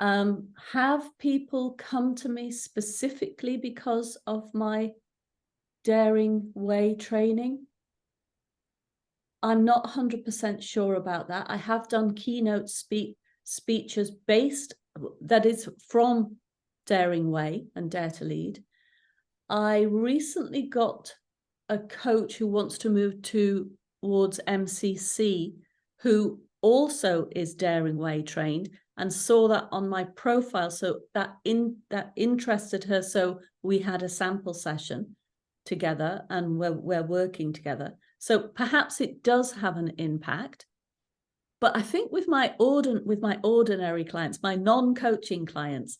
Have people come to me specifically because of my Daring Way training? I'm not 100% sure about that. I have done keynote speeches based, that is from Daring Way and Dare to Lead. I recently got a coach who wants to move towards MCC, who also is Daring Way trained, and saw that on my profile. So that interested her. So we had a sample session together and we're working together. So perhaps it does have an impact. But I think with my ordinary clients, my non-coaching clients,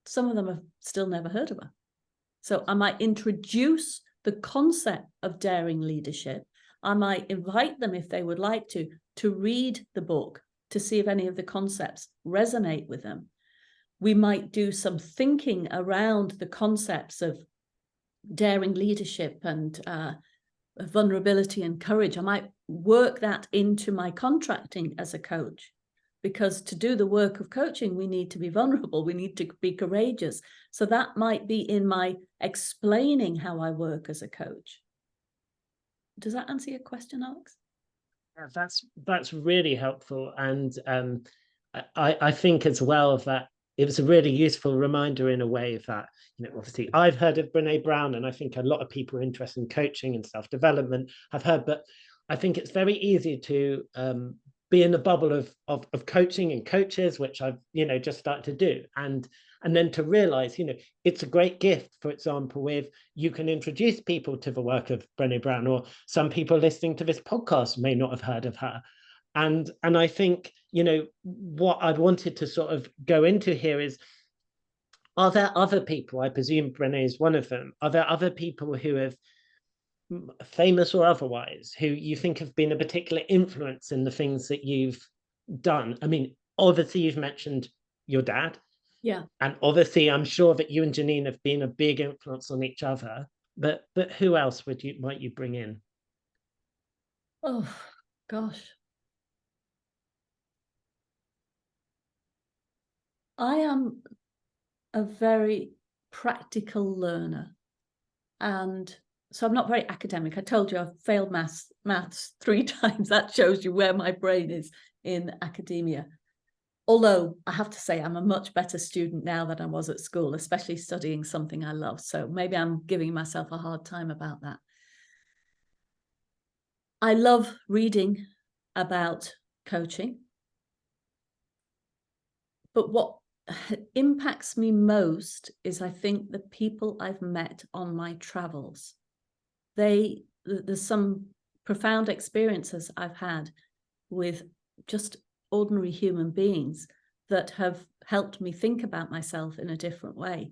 some of them have still never heard of her. So I might introduce the concept of daring leadership. I might invite them, if they would like to read the book to see if any of the concepts resonate with them. We might do some thinking around the concepts of daring leadership and vulnerability and courage. I might work that into my contracting as a coach, because to do the work of coaching, we need to be vulnerable. We need to be courageous. So that might be in my explaining how I work as a coach. Does that answer your question, Alex? Yeah, that's really helpful. And I think as well that it was a really useful reminder in a way that, obviously I've heard of Brené Brown, and I think a lot of people interested in coaching and self-development have heard, but I think it's very easy to be in the bubble of coaching and coaches, which I've, just started to do. And then to realize, it's a great gift, for example, if you can introduce people to the work of Brené Brown, or some people listening to this podcast may not have heard of her. And I think, what I wanted to sort of go into here is, are there other people, I presume Brené is one of them, are there other people who have, famous or otherwise, who you think have been a particular influence in the things that you've done? I mean, obviously you've mentioned your dad. Yeah. And obviously I'm sure that you and Janine have been a big influence on each other, but who else might you bring in? Oh, gosh. I am a very practical learner. And so I'm not very academic. I told you I've failed maths 3 times. That shows you where my brain is in academia. Although I have to say I'm a much better student now than I was at school, especially studying something I love. So maybe I'm giving myself a hard time about that. I love reading about coaching. But what impacts me most is, I think, the people I've met on my travels. There's some profound experiences I've had with just ordinary human beings that have helped me think about myself in a different way.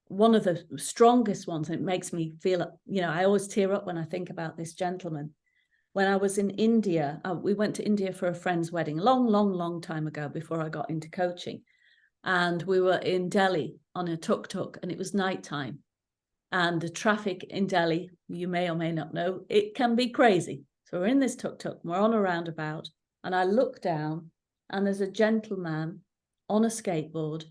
One of the strongest ones, and it makes me feel, I always tear up when I think about this gentleman. When I was in India, we went to India for a friend's wedding, long time ago, before I got into coaching. And we were in Delhi on a tuk-tuk, and it was nighttime. And the traffic in Delhi, you may or may not know, it can be crazy. So we're in this tuk-tuk, we're on a roundabout, and I look down, and there's a gentleman on a skateboard,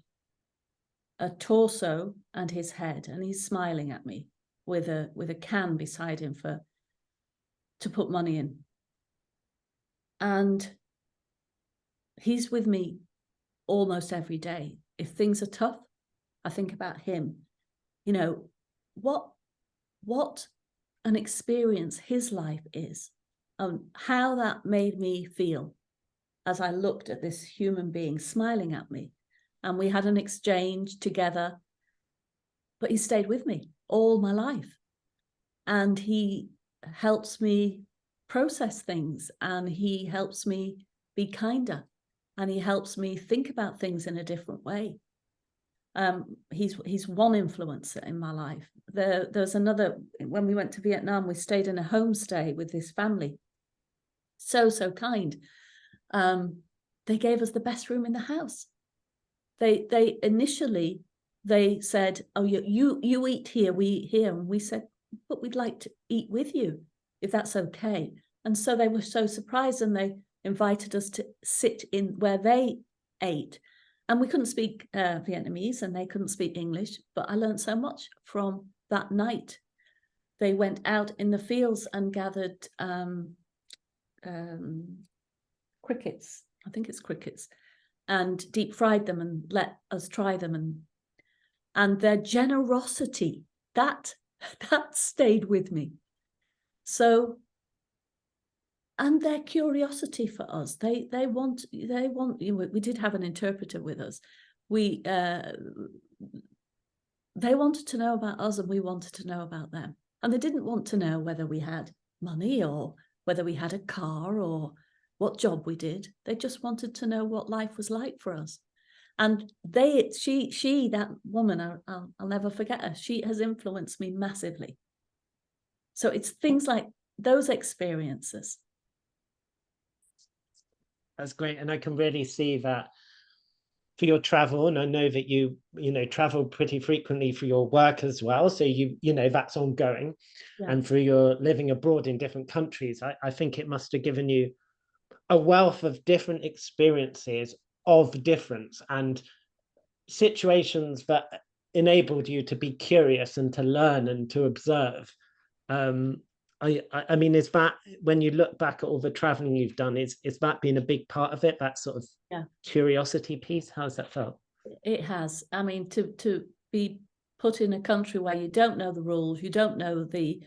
a torso and his head, and he's smiling at me with a can beside him to put money in. And he's with me almost every day. If things are tough, I think about him. What an experience his life is, and how that made me feel as I looked at this human being smiling at me. And we had an exchange together, but he stayed with me all my life. And he helps me process things, and he helps me be kinder, and he helps me think about things in a different way. He's one influencer in my life. There's another. When we went to Vietnam, we stayed in a homestay with this family. So kind. They gave us the best room in the house. They initially said, "Oh, you eat here, we eat here," and we said, "But we'd like to eat with you, if that's okay." And so they were so surprised, and they invited us to sit in where they ate. And we couldn't speak Vietnamese, and they couldn't speak English, but I learned so much from that night. They went out in the fields and gathered crickets, I think it's crickets, and deep fried them and let us try them. And their generosity, that stayed with me. So, and their curiosity for us, they want, we did have an interpreter with us. They wanted to know about us, and we wanted to know about them. And they didn't want to know whether we had money, or whether we had a car, or what job we did. They just wanted to know what life was like for us. And she, that woman, I'll never forget her. She has influenced me massively. So it's things like those experiences. That's great. And I can really see that for your travel. And I know that you travel pretty frequently for your work as well. So that's ongoing. Yeah. And for your living abroad in different countries, I think it must have given you a wealth of different experiences of difference and situations that enabled you to be curious and to learn and to observe. I mean, is that, when you look back at all the traveling you've done, is that been a big part of it, that sort of curiosity piece? How's that felt? It has. I mean, to be put in a country where you don't know the rules, you don't know the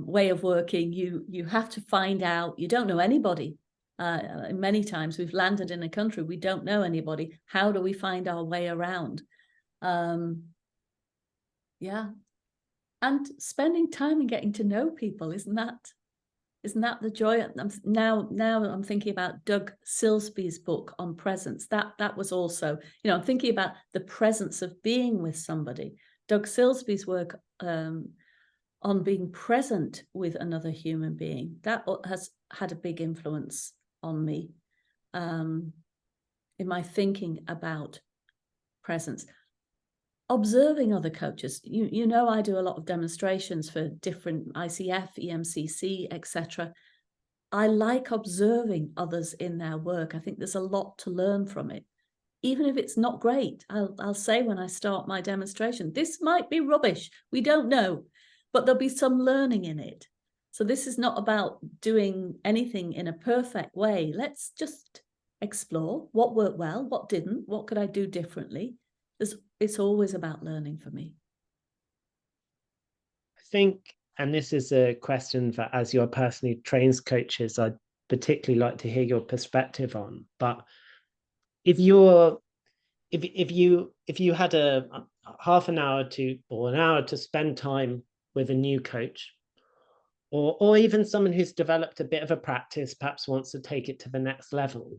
way of working, you have to find out, you don't know anybody. Many times we've landed in a country, we don't know anybody. How do we find our way around? Yeah. And spending time and getting to know people, isn't that the joy? Now I'm thinking about Doug Silsby's book on presence. That was also, I'm thinking about the presence of being with somebody. Doug Silsby's work on being present with another human being, that has had a big influence on me in my thinking about presence. Observing other coaches, I do a lot of demonstrations for different ICF, EMCC, etc. I like observing others in their work. I think there's a lot to learn from it. Even if it's not great, I'll say when I start my demonstration, this might be rubbish, we don't know, but there'll be some learning in it. So this is not about doing anything in a perfect way. Let's just explore what worked well, what didn't, what could I do differently. It's always about learning for me. I think, and this is a question that, as your personally trains coaches, I'd particularly like to hear your perspective on. But if you had a half an hour or an hour to spend time with a new coach, or even someone who's developed a bit of a practice, perhaps wants to take it to the next level,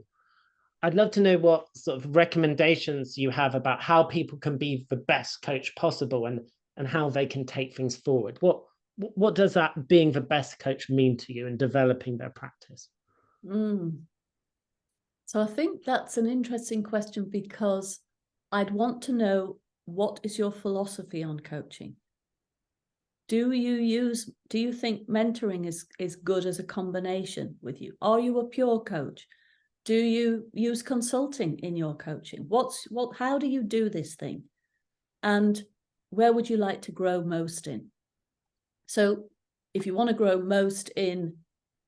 I'd love to know what sort of recommendations you have about how people can be the best coach possible and how they can take things forward. What does that being the best coach mean to you in developing their practice? So I think that's an interesting question, because I'd want to know, what is your philosophy on coaching? Do you think mentoring is good as a combination with you? Are you a pure coach? Do you use consulting in your coaching? How do you do this thing? And where would you like to grow most in? So if you want to grow most in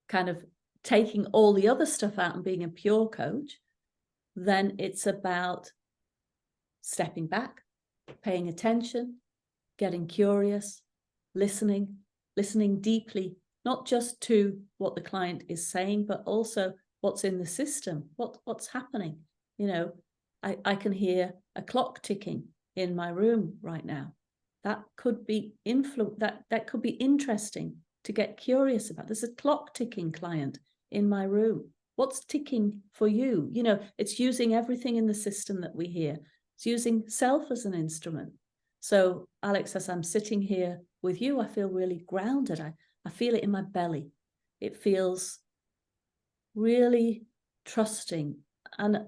kind of taking all the other stuff out and being a pure coach, then it's about stepping back, paying attention, getting curious, listening deeply, not just to what the client is saying, but also what's in the system, what's happening. I can hear a clock ticking in my room right now. That could be that could be interesting to get curious about. There's a clock ticking client in my room. What's ticking for you? It's using everything in the system that we hear. It's using self as an instrument. So, Alex, as I'm sitting here with you, I feel really grounded. I feel it in my belly. It feels really trusting. And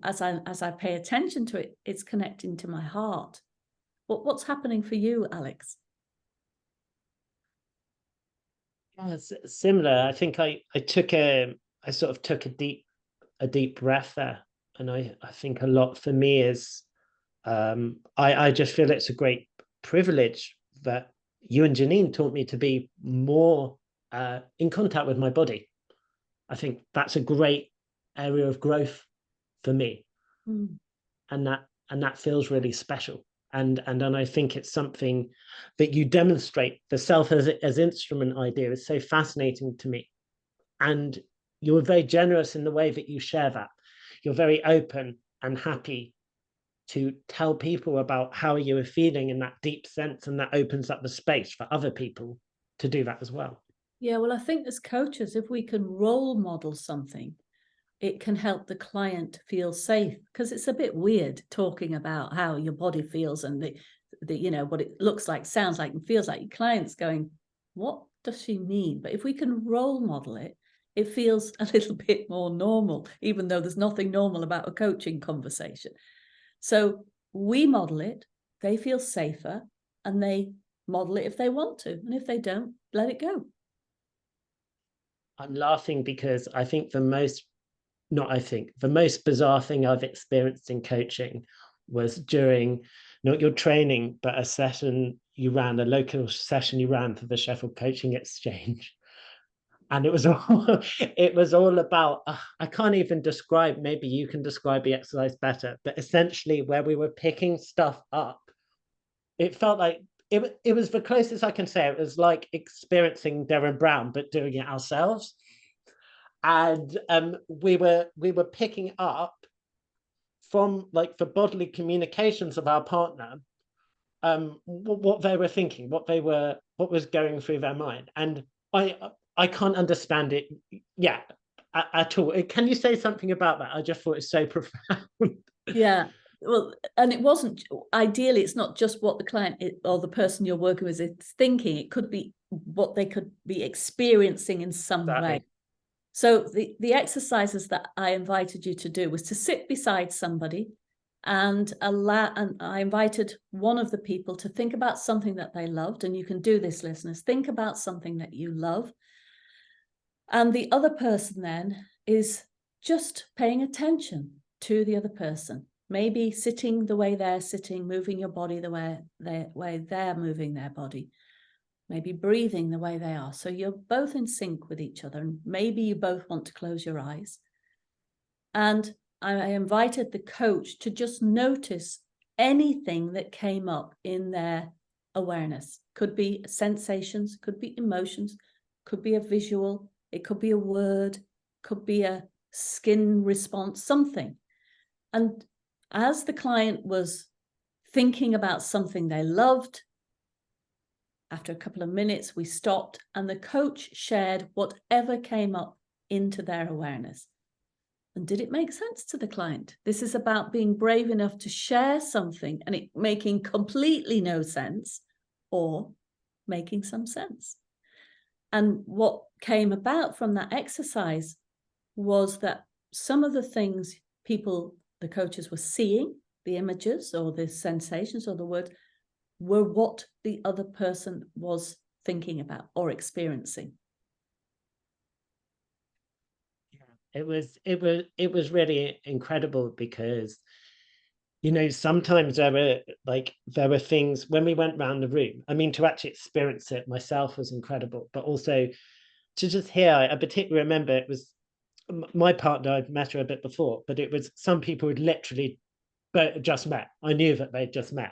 as I pay attention to it, it's connecting to my heart. What's happening for you, Alex? It's similar. I think I sort of took a deep breath there, and I think a lot for me is I just feel it's a great privilege that you and Janine taught me to be more in contact with my body. I think that's a great area of growth for me, and that feels really special. And I think it's something that you demonstrate. The self as instrument idea is so fascinating to me, and you're very generous in the way that you share that. You're very open and happy to tell people about how you are feeling in that deep sense, and that opens up the space for other people to do that as well. Yeah, well, I think as coaches, if we can role model something, it can help the client feel safe, because it's a bit weird talking about how your body feels and the what it looks like, sounds like, and feels like. Your client's going, what does she mean? But if we can role model it, it feels a little bit more normal, even though there's nothing normal about a coaching conversation. So we model it, they feel safer, and they model it if they want to. And if they don't, let it go. I'm laughing because I think the most bizarre thing I've experienced in coaching was during not your training, but a local session you ran for the Sheffield Coaching Exchange. And it was all about, I can't even describe, maybe you can describe the exercise better, but essentially where we were picking stuff up, it felt like it was the closest I can say. It was like experiencing Brené Brown, but doing it ourselves. And we were picking up from like the bodily communications of our partner, what they were thinking, what was going through their mind. And I can't understand it at all. Can you say something about that? I just thought it's so profound. Yeah. Well, and it wasn't, ideally, it's not just what the client or the person you're working with is thinking. It could be what they could be experiencing in some way. So the exercises that I invited you to do was to sit beside somebody and I invited one of the people to think about something that they loved. And you can do this, listeners. Think about something that you love. And the other person then is just paying attention to the other person. Maybe sitting the way they're sitting, moving your body the way they're moving their body. Maybe breathing the way they are. So you're both in sync with each other. And maybe you both want to close your eyes. And I invited the coach to just notice anything that came up in their awareness. Could be sensations, could be emotions, could be a visual, it could be a word, could be a skin response, something. And as the client was thinking about something they loved, after a couple of minutes, we stopped and the coach shared whatever came up into their awareness. And did it make sense to the client? This is about being brave enough to share something and it making completely no sense or making some sense. And what came about from that exercise was that some of the things the coaches were seeing, the images or the sensations or the words, were what the other person was thinking about or experiencing. It was really incredible because, you know, sometimes there were things when we went around the room. I mean, to actually experience it myself was incredible, but also to just hear. I particularly remember it was my partner. I'd met her a bit before, but it was some people who'd literally just met. I knew that they'd just met.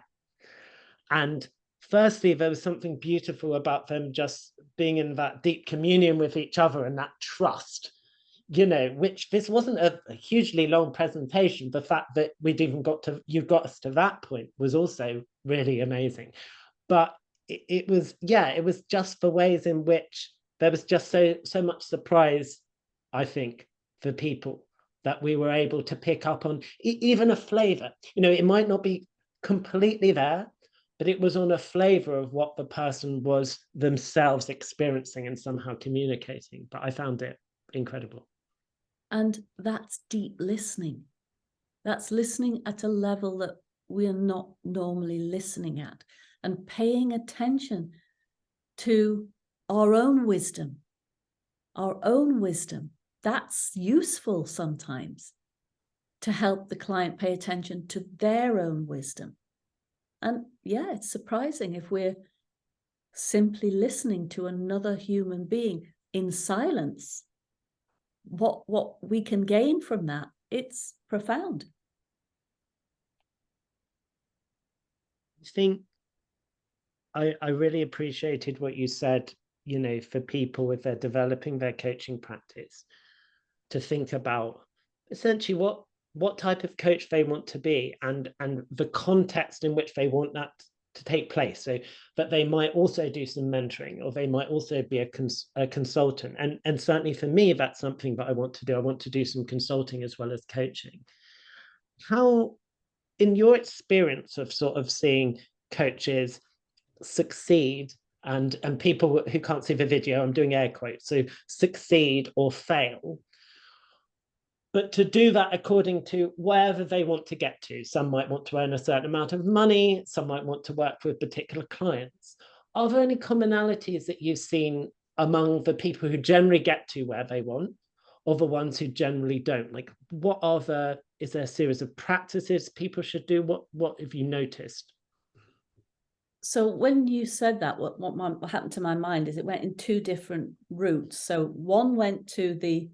And firstly, there was something beautiful about them just being in that deep communion with each other and that trust, you know, which this wasn't a hugely long presentation. The fact that you got us to that point was also really amazing. But it was just the ways in which there was just so much surprise, I think, for people that we were able to pick up on even a flavor. You know, it might not be completely there, but it was on a flavor of what the person was themselves experiencing and somehow communicating. But I found it incredible. And that's deep listening. That's listening at a level that we are not normally listening at, and paying attention to our own wisdom. Our own wisdom. That's useful sometimes to help the client pay attention to their own wisdom. And yeah, it's surprising if we're simply listening to another human being in silence, what we can gain from that. It's profound. I think I really appreciated what you said, you know, for people if they're developing their coaching practice, to think about essentially what type of coach they want to be and the context in which they want that to take place. So that they might also do some mentoring, or they might also be a consultant. And certainly for me, that's something that I want to do. I want to do some consulting as well as coaching. How, in your experience of sort of seeing coaches succeed and people who can't see the video, I'm doing air quotes, so succeed or fail. But to do that according to wherever they want to get to. Some might want to earn a certain amount of money, some might want to work with particular clients. Are there any commonalities that you've seen among the people who generally get to where they want, or the ones who generally don't? Like, what are the, is there a series of practices people should do? What have you noticed? So when you said that, what happened to my mind is it went in two different routes. So one went to the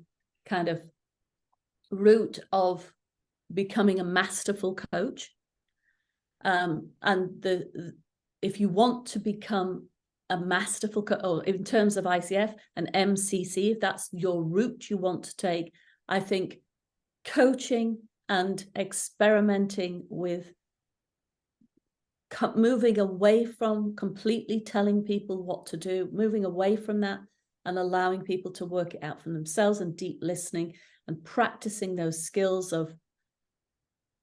kind of route of becoming a masterful coach. And if you want to become a masterful coach, or in terms of ICF, an MCC, if that's your route you want to take, I think coaching and experimenting with moving away from completely telling people what to do, moving away from that and allowing people to work it out for themselves, and deep listening and practicing those skills of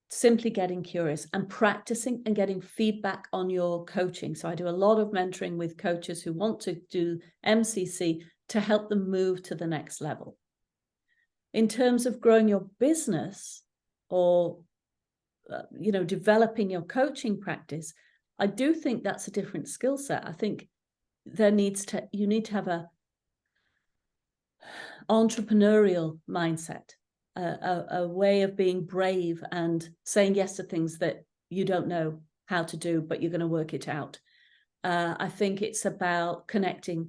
simply getting curious and practicing and getting feedback on your coaching. So I do a lot of mentoring with coaches who want to do MCC to help them move to the next level. In terms of growing your business or developing your coaching practice, I do think that's a different skill set. I think you need to have a entrepreneurial mindset, a way of being brave and saying yes to things that you don't know how to do, but you're going to work it out. I think it's about connecting,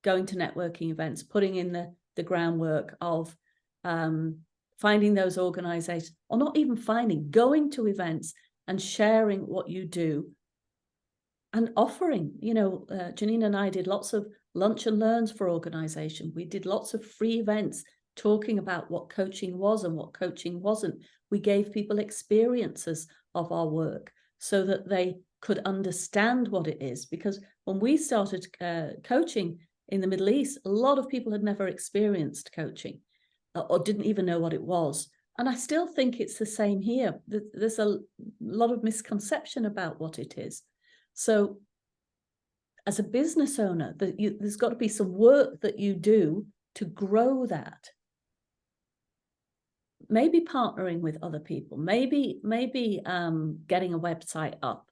going to networking events, putting in the groundwork of finding those organizations, or not even finding, going to events and sharing what you do and offering. Janine and I did lots of lunch and learns for organization. We did lots of free events talking about what coaching was and what coaching wasn't. We gave people experiences of our work so that they could understand what it is. Because when we started coaching in the Middle East, a lot of people had never experienced coaching or didn't even know what it was. And I still think it's the same here. There's a lot of misconception about what it is. So as a business owner, there's got to be some work that you do to grow that. Maybe partnering with other people, maybe getting a website up,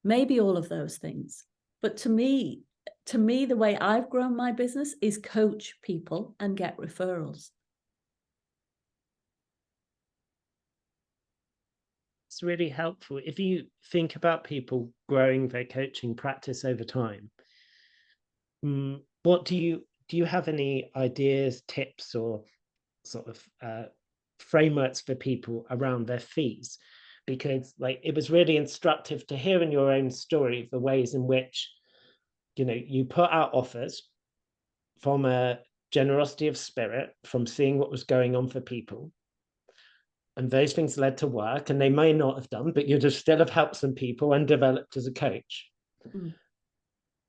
maybe all of those things. But to me, the way I've grown my business is coach people and get referrals. It's really helpful. If you think about people growing their coaching practice over time, what do you have any ideas, tips, or sort of frameworks for people around their fees? Because it was really instructive to hear in your own story the ways in which you put out offers from a generosity of spirit, from seeing what was going on for people, and those things led to work, and they may not have done, but you'd have still have helped some people and developed as a coach.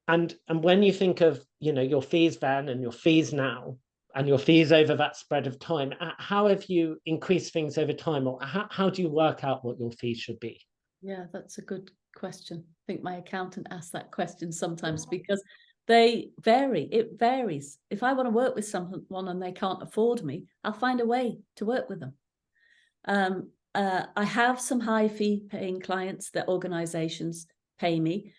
And when you think of your fees then and your fees now and your fees over that spread of time, how have you increased things over time, or how do you work out what your fees should be? Yeah, that's a good question. I think my accountant asks that question sometimes because they vary. It varies. If I want to work with someone and they can't afford me, I'll find a way to work with them. I have some high fee paying clients that organizations pay me.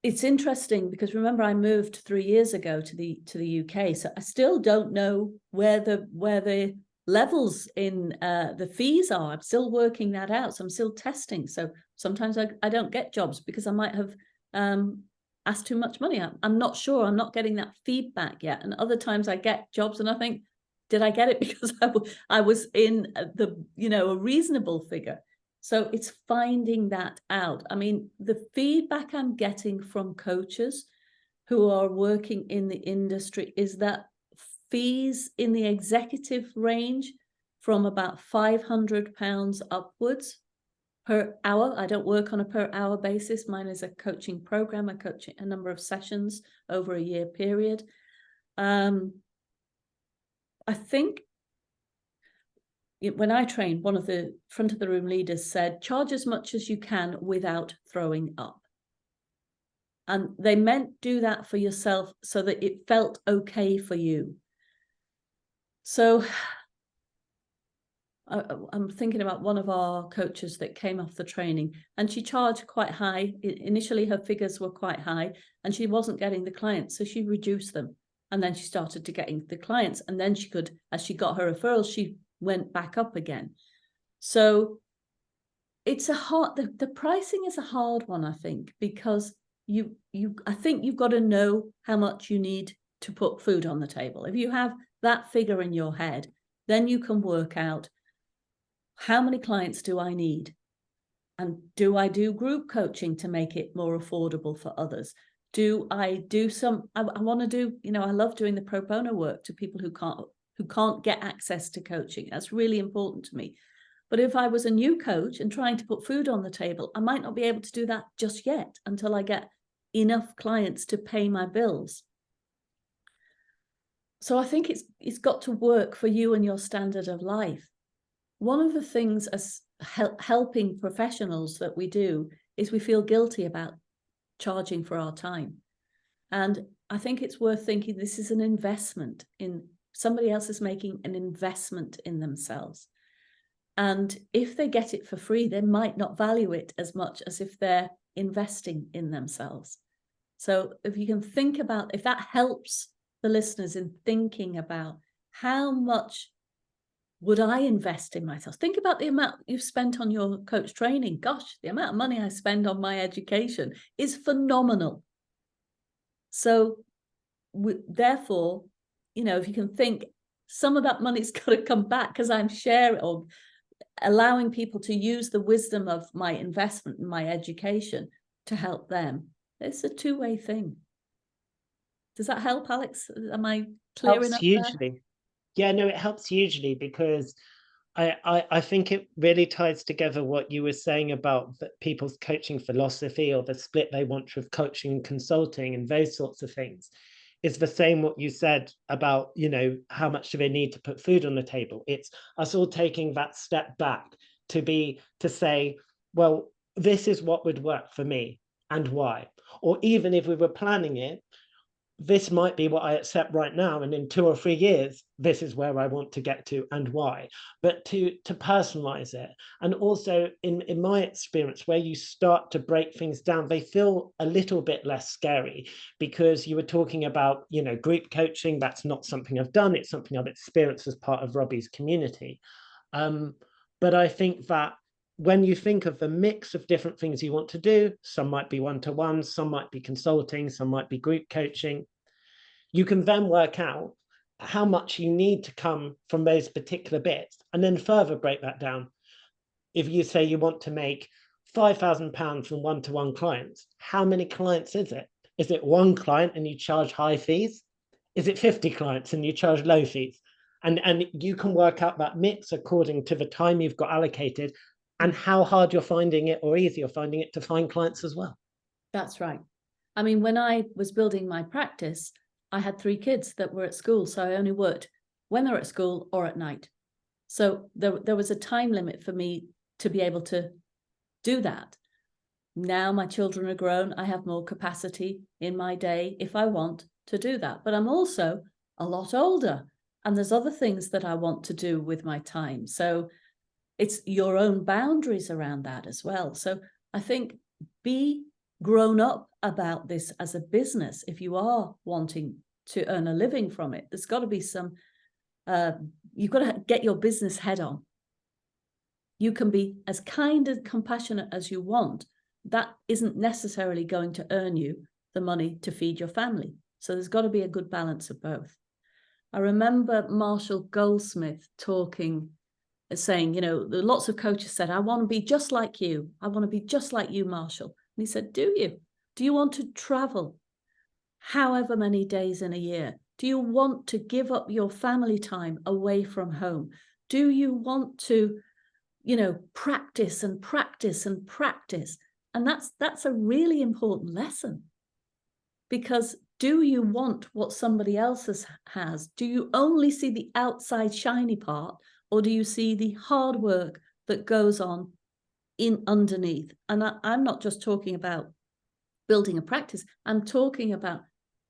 It's interesting because remember, I moved 3 years ago to the UK, so I still don't know where the levels in the fees are. I'm still working that out, so I'm still testing. So sometimes I don't get jobs because I might have asked too much money. I'm not sure. I'm not getting that feedback yet. And other times I get jobs and I think, did I get it because I was in a reasonable figure? So it's finding that out. I mean, the feedback I'm getting from coaches who are working in the industry is that fees in the executive range from about £500 upwards per hour. I don't work on a per hour basis. Mine is a coaching program. I coach a number of sessions over a year period. I think when I trained, one of the front of the room leaders said, charge as much as you can without throwing up. And they meant do that for yourself so that it felt okay for you. So I'm thinking about one of our coaches that came off the training, and she charged quite high. Initially, her figures were quite high and she wasn't getting the clients. So she reduced them. And then she started to getting the clients. And then she could, as she got her referrals, she went back up again. So it's the pricing is a hard one, I think, because I think you've got to know how much you need to put food on the table. If you have that figure in your head, then you can work out, how many clients do I need? And do I do group coaching to make it more affordable for others? Do I do I want to do, I love doing the pro bono work to people who can't get access to coaching. That's really important to me. But if I was a new coach and trying to put food on the table, I might not be able to do that just yet until I get enough clients to pay my bills. So I think it's got to work for you and your standard of life. One of the things as helping professionals that we do is we feel guilty about charging for our time. And I think it's worth thinking this is an investment in somebody else is making an investment in themselves. And if they get it for free, they might not value it as much as if they're investing in themselves. So if you can think about, if that helps the listeners in thinking about how much would I invest in myself? Think about the amount you've spent on your coach training. Gosh, the amount of money I spend on my education is phenomenal. So therefore, if you can think, some of that money's got to come back because I'm sharing or allowing people to use the wisdom of my investment in my education to help them. It's a two-way thing. Does that help, Alex? Am I clear enough? Hugely. Yeah, no, it helps hugely, because I think it really ties together what you were saying about people's coaching philosophy, or the split they want with coaching and consulting and those sorts of things. It's the same what you said about, how much do they need to put food on the table. It's us all taking that step back to say, well, this is what would work for me and why. Or even if we were planning it, this might be what I accept right now, and in 2 or 3 years, this is where I want to get to and why. But to personalize it, and also in my experience, where you start to break things down, they feel a little bit less scary, because you were talking about, group coaching. That's not something I've done. It's something I've experienced as part of Robbie's community. But I think that when you think of the mix of different things you want to do, some might be one-to-one, some might be consulting, some might be group coaching, you can then work out how much you need to come from those particular bits, and then further break that down. If you say you want to make £5,000 from one-to-one clients, how many clients is it? Is it one client and you charge high fees? Is it 50 clients and you charge low fees? And you can work out that mix according to the time you've got allocated and how hard you're finding it or easy you're finding it to find clients as well. That's right. I mean, when I was building my practice, I had 3 kids that were at school, so I only worked when they're at school or at night. So there was a time limit for me to be able to do that. Now my children are grown, I have more capacity in my day if I want to do that. But I'm also a lot older, and there's other things that I want to do with my time. So it's your own boundaries around that as well. So I think be grown up about this as a business. If you are wanting to earn a living from it, there's got to be some, you've got to get your business head on. You can be as kind and compassionate as you want. That isn't necessarily going to earn you the money to feed your family. So there's got to be a good balance of both. I remember Marshall Goldsmith saying, lots of coaches said, I want to be just like you. I want to be just like you, Marshall. And he said, do you? Do you want to travel however many days in a year? Do you want to give up your family time away from home? Do you want to, practice and practice and practice? And that's a really important lesson, because do you want what somebody else has? Do you only see the outside shiny part, or do you see the hard work that goes on underneath? And I'm not just talking about building a practice. I'm talking about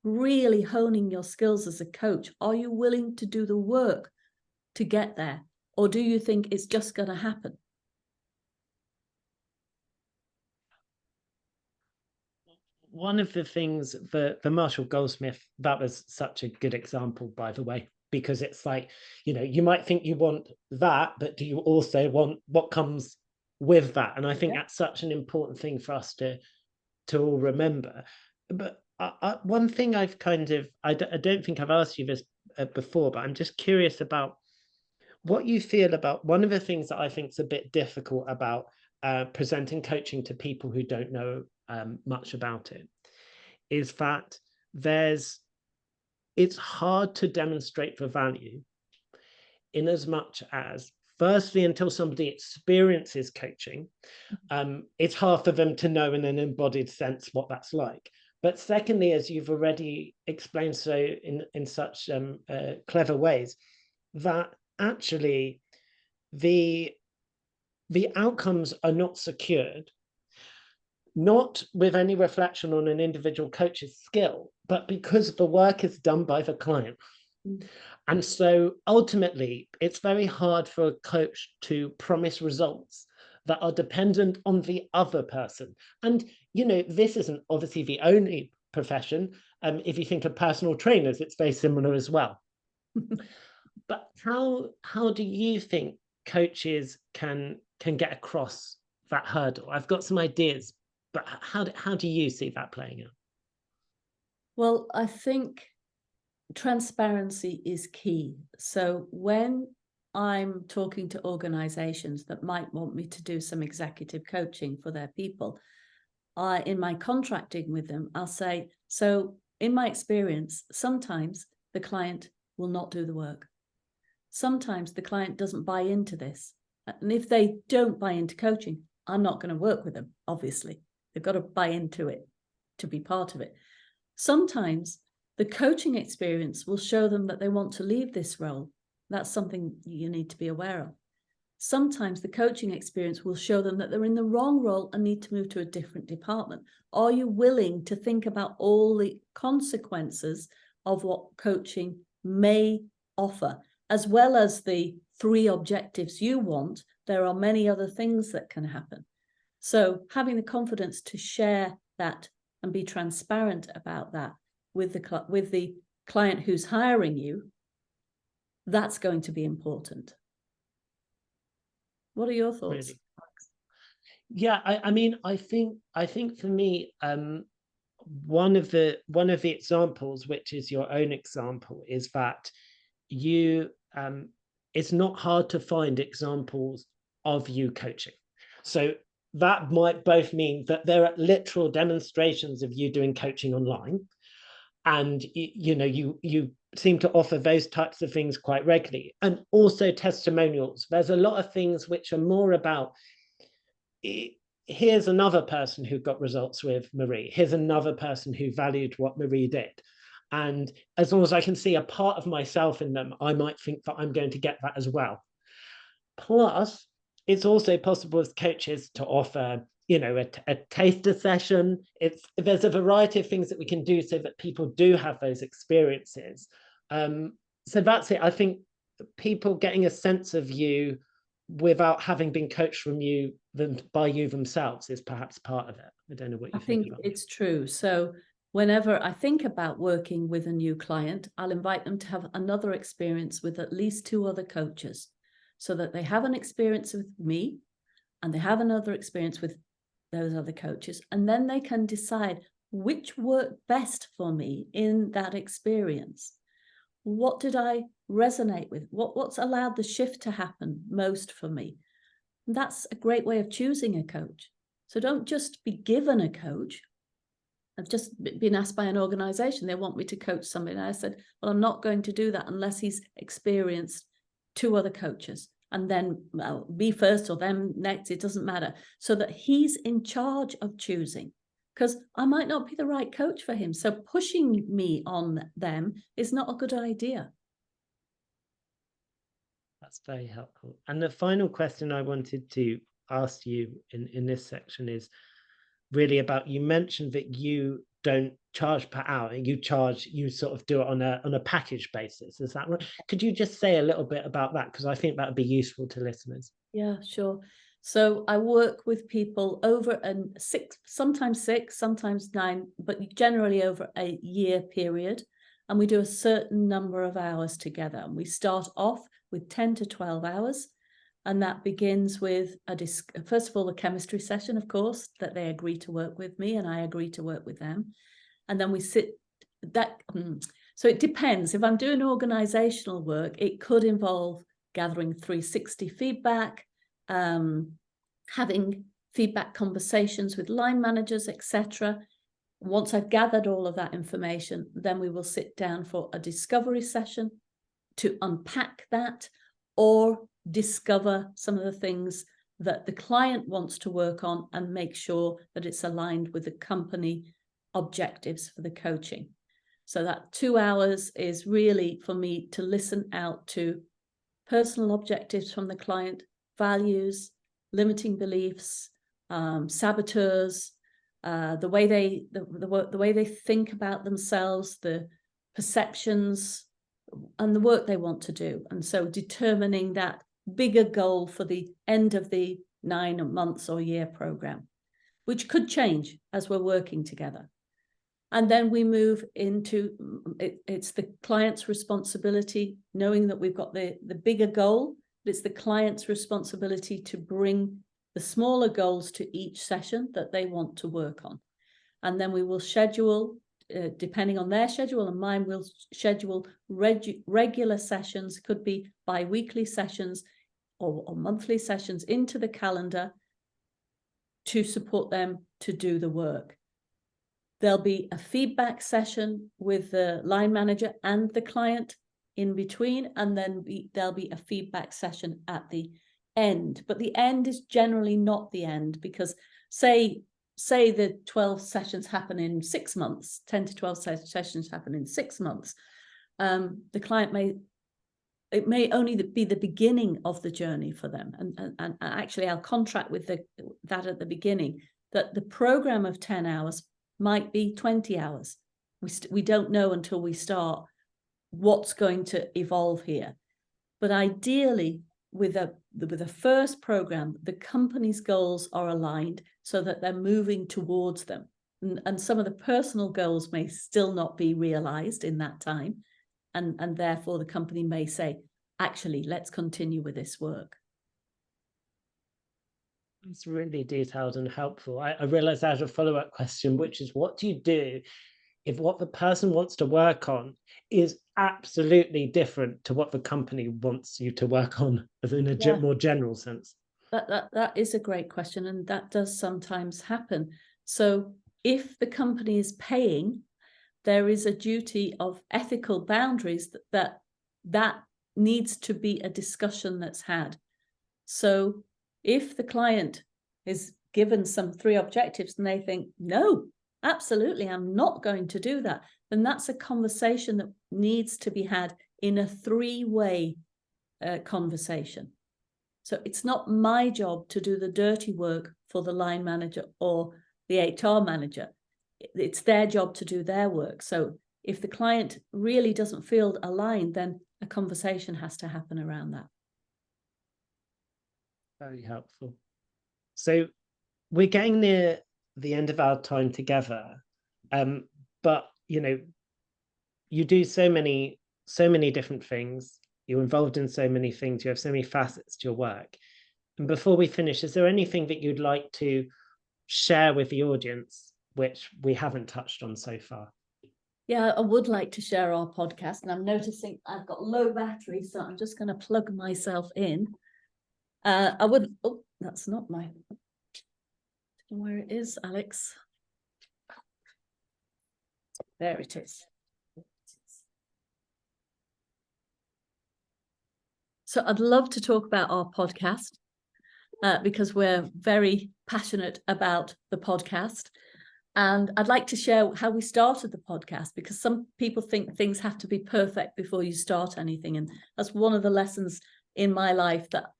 really honing your skills as a coach. Are you willing to do the work to get there? Or do you think it's just going to happen? One of the things, the Marshall Goldsmith, that was such a good example, by the way, because it's like, you know, you might think you want that, but do you also want what comes with that? And I think that's such an important thing for us to all remember. But one thing I've kind of, I don't think I've asked you this before, but I'm just curious about what you feel about one of the things that I think is a bit difficult about presenting coaching to people who don't know much about it, is that it's hard to demonstrate the value in as much as, firstly, until somebody experiences coaching, it's hard for them to know in an embodied sense what that's like. But secondly, as you've already explained so in such clever ways, that actually the outcomes are not secured, not with any reflection on an individual coach's skill, but because the work is done by the client. And so ultimately, it's very hard for a coach to promise results that are dependent on the other person. And, you know, this isn't obviously the only profession. If you think of personal trainers, it's very similar as well. But how do you think coaches can get across that hurdle? I've got some ideas, but how do you see that playing out? Well, I think transparency is key. So when I'm talking to organizations that might want me to do some executive coaching for their people, in my contracting with them, I'll say, so in my experience, sometimes the client will not do the work. Sometimes the client doesn't buy into this. And if they don't buy into coaching, I'm not going to work with them, obviously. They've got to buy into it to be part of it. Sometimes the coaching experience will show them that they want to leave this role. That's something you need to be aware of. Sometimes the coaching experience will show them that they're in the wrong role and need to move to a different department. Are you willing to think about all the consequences of what coaching may offer, as well as the 3 objectives you want? There are many other things that can happen. So having the confidence to share that and be transparent about that with the client who's hiring you, that's going to be important. What are your thoughts? Really? Yeah, I mean, I think for me, one of the examples, which is your own example, is that you it's not hard to find examples of you coaching. So that might both mean that there are literal demonstrations of you doing coaching online, and you know, you seem to offer those types of things quite regularly, and also testimonials. There's a lot of things which are more about, here's another person who got results with Marie, here's another person who valued what Marie did, and as long as I can see a part of myself in them, I might think that I'm going to get that as well. Plus, it's also possible as coaches to offer, you know, a taster session. There's a variety of things that we can do so that people do have those experiences. So that's it. I think people getting a sense of you without having been coached by you themselves is perhaps part of it. I don't know what you think about that. It's true. So whenever I think about working with a new client, I'll invite them to have another experience with at least 2 other coaches, so that they have an experience with me and they have another experience with those other coaches, and then they can decide which worked best for me in that experience. What did I resonate with? What's allowed the shift to happen most for me? And that's a great way of choosing a coach. So don't just be given a coach. I've just been asked by an organization, they want me to coach somebody. And I said, well, I'm not going to do that unless he's experienced 2 other coaches. And then me first or them next, it doesn't matter. So that he's in charge of choosing, because I might not be the right coach for him. So pushing me on them is not a good idea. That's very helpful. And the final question I wanted to ask you in this section is, really about, you mentioned that you don't charge per hour, you sort of do it on a package basis. Is that right? Could you just say a little bit about that? Because I think that would be useful to listeners. Yeah, sure. So I work with people over sometimes 6, sometimes 9, but generally over a year period. And we do a certain number of hours together. And we start off with 10 to 12 hours. And that begins with first of all, a chemistry session, of course, that they agree to work with me and I agree to work with them. And then we sit that. So it depends. If I'm doing organizational work, it could involve gathering 360 feedback, having feedback conversations with line managers, etc. Once I've gathered all of that information, then we will sit down for a discovery session to unpack that or discover some of the things that the client wants to work on and make sure that it's aligned with the company objectives for the coaching. So that 2 hours is really for me to listen out to personal objectives from the client, values, limiting beliefs, saboteurs, the way they think about themselves, the perceptions, and the work they want to do. And so determining that bigger goal for the end of the 9 months or year program, which could change as we're working together. And then we move into it's the client's responsibility, knowing that we've got the bigger goal, but it's the client's responsibility to bring the smaller goals to each session that they want to work on. And then we will schedule, depending on their schedule and mine, we'll schedule regular sessions, could be bi-weekly sessions or monthly sessions into the calendar to support them to do the work. There'll be a feedback session with the line manager and the client in between, and then there'll be a feedback session at the end. But the end is generally not the end, because say the 12 sessions happen in 6 months, 10 to 12 sessions happen in 6 months. The client it may only be the beginning of the journey for them. And actually I'll contract with that at the beginning, that the program of 10 hours might be 20 hours. We don't know until we start what's going to evolve here. But ideally, with the first program, the company's goals are aligned so that they're moving towards them. And some of the personal goals may still not be realized in that time. And therefore, the company may say, actually, let's continue with this work. It's really detailed and helpful. I realized I had a follow-up question, which is, what do you do if what the person wants to work on is absolutely different to what the company wants you to work on, in a more general sense? That is a great question, and that does sometimes happen. So if the company is paying, there is a duty of ethical boundaries that needs to be a discussion that's had. So if the client is given some 3 objectives and they think, no, absolutely, I'm not going to do that, then that's a conversation that needs to be had in a 3-way conversation. So it's not my job to do the dirty work for the line manager or the HR manager. It's their job to do their work. So if the client really doesn't feel aligned, then a conversation has to happen around that. Very helpful. So we're getting near the end of our time together, but you do so many different things. You're involved in so many things. You have so many facets to your work. And before we finish, is there anything that you'd like to share with the audience which we haven't touched on so far? Yeah, I would like to share our podcast, and I'm noticing I've got low battery, so I'm just going to plug myself in. Oh, that's not my, where it is, Alex. There it is. So I'd love to talk about our podcast because we're very passionate about the podcast. And I'd like to share how we started the podcast, because some people think things have to be perfect before you start anything. And that's one of the lessons in my life, that,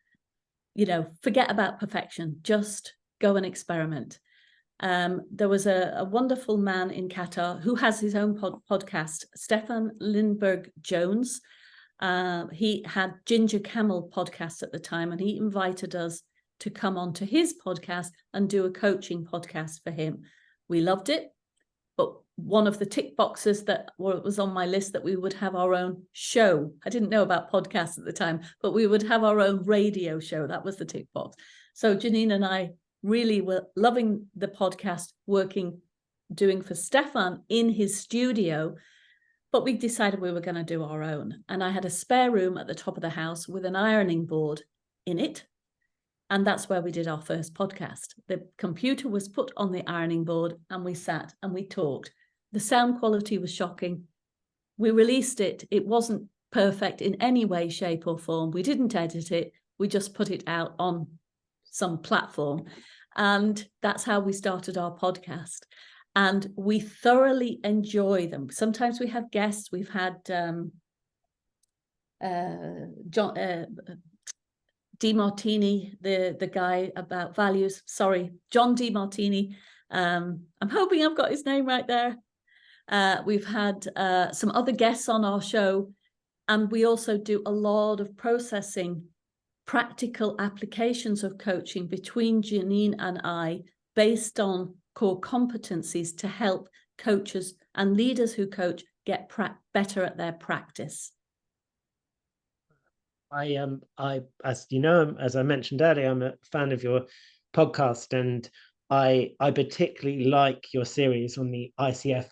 forget about perfection, just go and experiment. There was a wonderful man in Qatar who has his own podcast, Stefan Lindbergh Jones. He had Ginger Camel podcast at the time, and he invited us to come onto his podcast and do a coaching podcast for him. We loved it, but one of the tick boxes that was on my list that we would have our own show. I didn't know about podcasts at the time, but we would have our own radio show. That was the tick box. So Janine and I really were loving the podcast, doing for Stefan in his studio, but we decided we were going to do our own. And I had a spare room at the top of the house with an ironing board in it. And that's where we did our first podcast. The computer was put on the ironing board and we sat and we talked. The sound quality was shocking. We released it. It wasn't perfect in any way, shape or form. We didn't edit it. We just put it out on some platform. And that's how we started our podcast. And we thoroughly enjoy them. Sometimes we have guests. We've had John DeMartini, the guy about values. Sorry, John DeMartini. I'm hoping I've got his name right there. We've had some other guests on our show. And we also do a lot of processing, practical applications of coaching between Janine and I, based on core competencies to help coaches and leaders who coach get better at their practice. As you know, as I mentioned earlier, I'm a fan of your podcast, and I particularly like your series on the ICF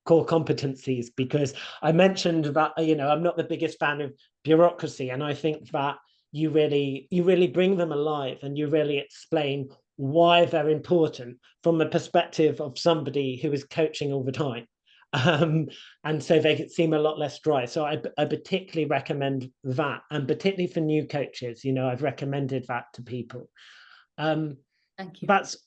core competencies, because I mentioned that, I'm not the biggest fan of bureaucracy, and I think that you really bring them alive, and you really explain why they're important from the perspective of somebody who is coaching all the time. And so they could seem a lot less dry. So I particularly recommend that, and particularly for new coaches, I've recommended that to people. Thank you. That's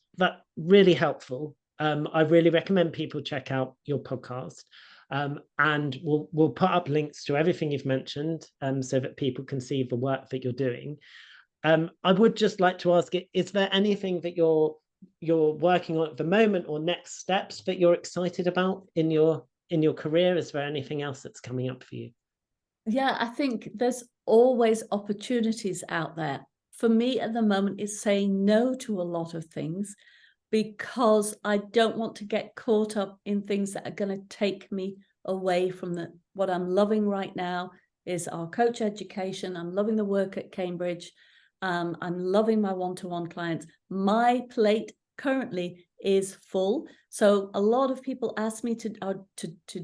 really helpful. I really recommend people check out your podcast. And we'll put up links to everything you've mentioned, so that people can see the work that you're doing. I would just like to ask, is there anything that you're working on at the moment, or next steps that you're excited about in your career? Is there anything else that's coming up for you? Yeah, I think there's always opportunities out there. For me at the moment, is saying no to a lot of things, because I don't want to get caught up in things that are going to take me away from what I'm loving right now is our coach education. I'm loving the work at Cambridge. I'm loving my one-to-one clients. My plate currently is full. So a lot of people ask me to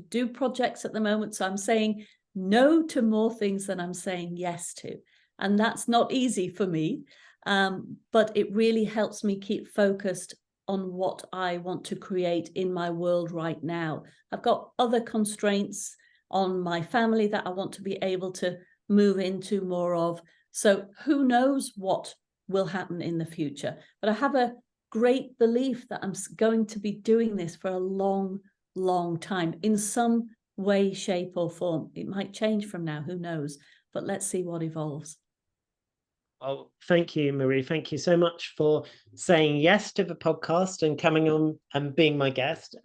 do projects at the moment. So I'm saying no to more things than I'm saying yes to. And that's not easy for me, but it really helps me keep focused on what I want to create in my world right now. I've got other constraints on my family that I want to be able to move into more of. So who knows what will happen in the future, but I have a great belief that I'm going to be doing this for a long, long time in some way, shape or form. It might change from now, who knows, but let's see what evolves. Oh, thank you, Marie. Thank you so much for saying yes to the podcast and coming on and being my guest.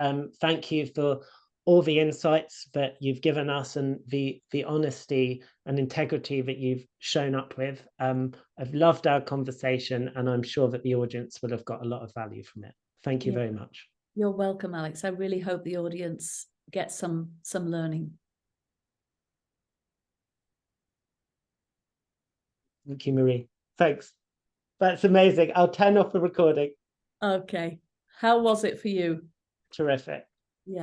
Thank you for all the insights that you've given us, and the honesty and integrity that you've shown up with. I've loved our conversation, and I'm sure that the audience will have got a lot of value from it. Thank you very much. You're welcome, Alex. I really hope the audience gets some learning. Thank you, Marie. Thanks. That's amazing. I'll turn off the recording. Okay. How was it for you? Terrific.